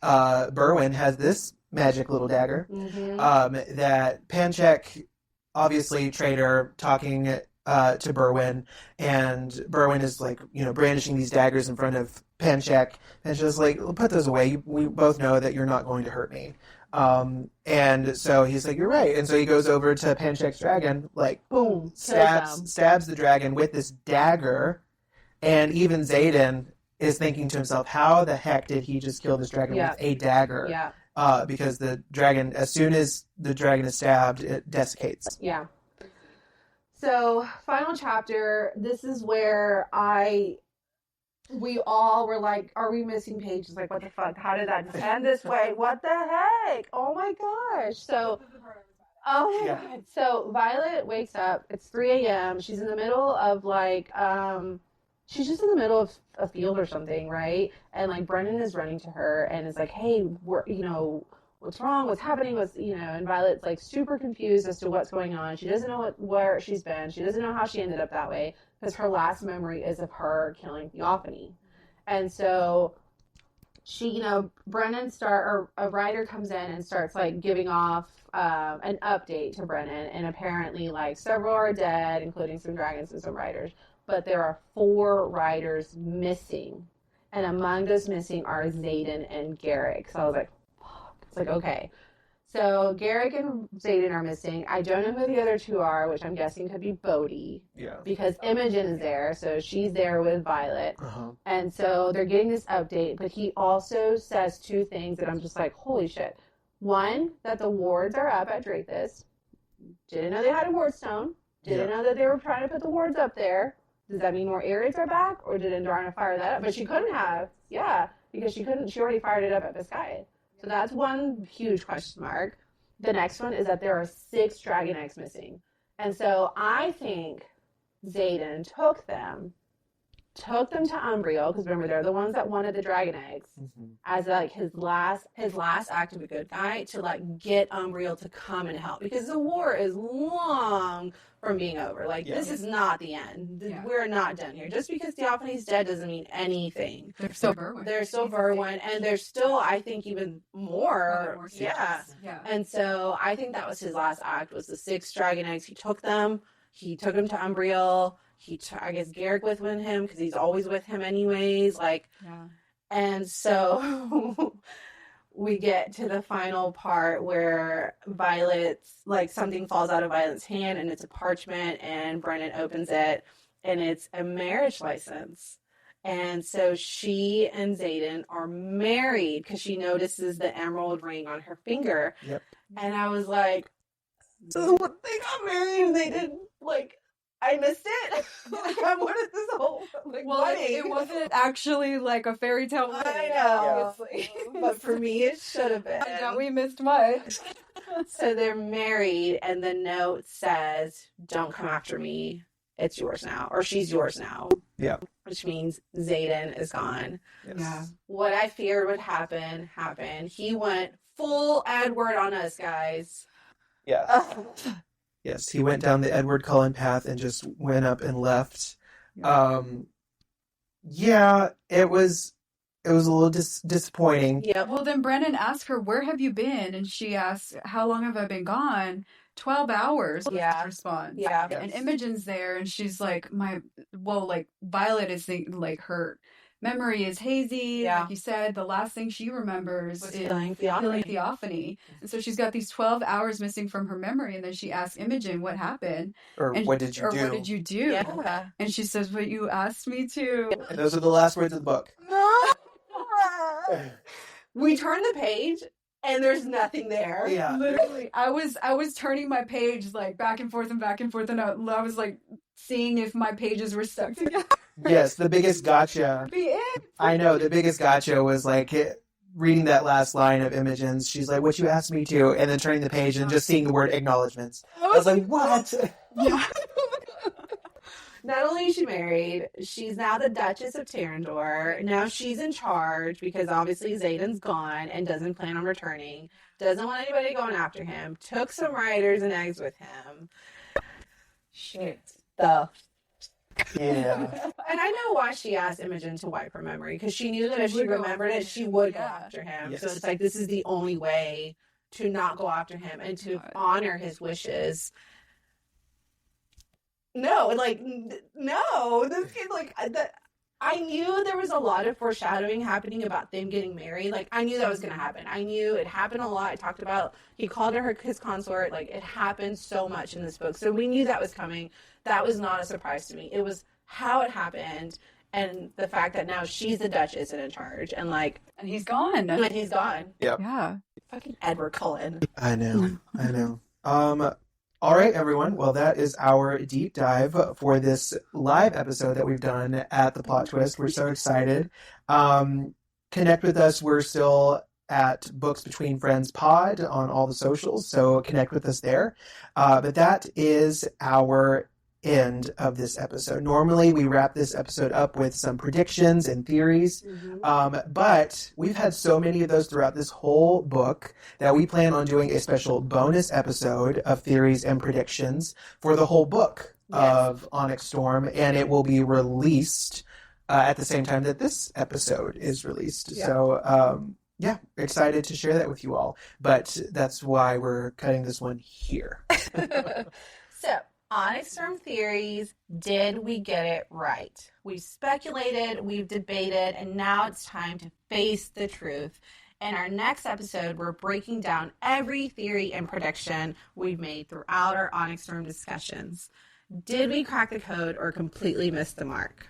Berwin has this magic little dagger. Mm-hmm. That Panchak, obviously traitor, talking to Berwin, and Berwin is like, brandishing these daggers in front of Panchak. Panchak's like, put those away. We both know that you're not going to hurt me. And so he's like, you're right. And so he goes over to Panchak's dragon, like, boom, stabs the dragon with this dagger. And even Xaden is thinking to himself, how the heck did he just kill this dragon with a dagger? Yeah. Because the dragon, as soon as the dragon is stabbed, it desiccates. Yeah. So, final chapter. This is where we all were like, are we missing pages? Like, what the fuck? How did that just end this way? What the heck? Oh my gosh. So, God. So, Violet wakes up. It's 3 a.m. She's in the middle of like, she's just in the middle of a field or something, right? And like Brennan is running to her and is like, hey, what's wrong? What's happening? And Violet's like super confused as to what's going on. She doesn't know where she's been. She doesn't know how she ended up that way because her last memory is of her killing Theophany. And so she, Brennan a writer comes in and starts like giving off an update to Brennan. And apparently like several are dead, including some dragons and some riders. But there are 4 riders missing. And among those missing are Xaden and Garrick. So I was like, fuck. It's like, okay. So Garrick and Zayden are missing. I don't know who the other two are, which I'm guessing could be Bodhi. Yeah. Because Imogen is there, so she's there with Violet. Uh-huh. And so they're getting this update, but he also says two things that I'm just like, holy shit. One, that the wards are up at Dreyfus. Didn't know they had a ward stone. Didn't know that they were trying to put the wards up there. Does that mean more areas are back, or did Andarna fire that up? But she couldn't have, because she already fired it up at Biscaya. So that's one huge question mark. The next one is that there are 6 dragon eggs missing. And so I think Zayden took them to Umbriel, because remember, they're the ones that wanted the dragon eggs, as like his last act of a good guy, to like get Umbriel to come and help, because the war is long from being over. Like, this is not the end. We're not done here. Just because Theophanie's dead doesn't mean anything. They're still Berwyn. They're still Berwyn, and there's still, I think, even more. Yeah. And so I think that was his last act, was the 6 dragon eggs. He took them to Umbriel. I guess Garrick was with him, because he's always with him anyways. And so we get to the final part where something falls out of Violet's hand, and it's a parchment, and Brennan opens it, and it's a marriage license. And so she and Zayden are married, because she notices the emerald ring on her finger. Yep. And I was like, so they got married, and they didn't, I missed it. I wanted this whole wedding. It wasn't actually like a fairy tale wedding. I know, obviously. But for me, it should have been. I know we missed much. So they're married, and the note says, "Don't come after me. It's yours now," or "She's yours now." Yeah. Which means Zayden is gone. Yes. Yeah. What I feared would happen happened. He went full Edward on us, guys. Yeah. Yes, he went down the Edward Cullen path and just went up and left. It was a little disappointing. Yeah. Well, then Brennan asked her, "Where have you been?" And she asked, "How long have I been gone?" 12 hours. Yeah. Response. Yeah. And Imogen's there, and she's like, Violet is like her memory is hazy. Yeah. Like you said, the last thing she remembers is feeling Theophany. And so she's got these 12 hours missing from her memory. And then she asks Imogen what happened. What did you do? What did you do? Yeah. And she says, "What you asked me to." And those are the last words of the book. We turn the page, and there's nothing there. Yeah. Literally, I was turning my page like back and forth, and I was like seeing if my pages were stuck together. Yes, the biggest gotcha. Be it. I know, the biggest gotcha was like reading that last line of Imogen's. She's like, "What you asked me to," and then turning the page and just seeing the word acknowledgements. I was like, what? Yeah. Not only is she married, she's now the Duchess of Terrandor. Now she's in charge, because obviously Zayden's gone and doesn't plan on returning. Doesn't want anybody going after him. Took some riders and eggs with him. Shit. Yeah. And I know why she asked Imogen to wipe her memory, because she knew that if she remembered it, she would go after him. Yes. So it's like, this is the only way to not go after him and to honor his wishes. No, this kid, I knew there was a lot of foreshadowing happening about them getting married. Like, I knew that was going to happen. I knew it happened a lot. I talked about, he called her his consort. Like, it happened so much in this book. So we knew that was coming. That was not a surprise to me. It was how it happened, and the fact that now she's the Duchess and in charge. And he's gone. And he's gone. Yep. Yeah. Fucking Edward Cullen. I know. All right, everyone. Well, that is our deep dive for this live episode that we've done at the Plot Twist. We're so excited. Connect with us. We're still at Books Between Friends Pod on all the socials, so connect with us there. But that is our end of this episode. Normally, we wrap this episode up with some predictions and theories, but we've had so many of those throughout this whole book that we plan on doing a special bonus episode of theories and predictions for the whole book of Onyx Storm, and it will be released at the same time that this episode is released. Yeah. So, excited to share that with you all, but that's why we're cutting this one here. So, Onyx Storm theories, did we get it right? We've speculated, we've debated, and now it's time to face the truth. In our next episode, we're breaking down every theory and prediction we've made throughout our Onyx Storm discussions. Did we crack the code or completely miss the mark?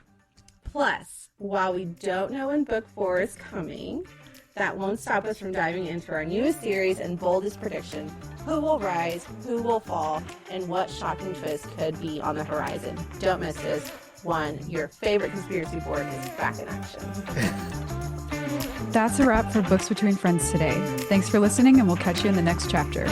Plus, while we don't know when book 4 is coming, that won't stop us from diving into our newest series and boldest prediction: who will rise, who will fall, and what shocking twist could be on the horizon. Don't miss this one. Your favorite conspiracy board is back in action. That's a wrap for Books Between Friends today. Thanks for listening, and we'll catch you in the next chapter.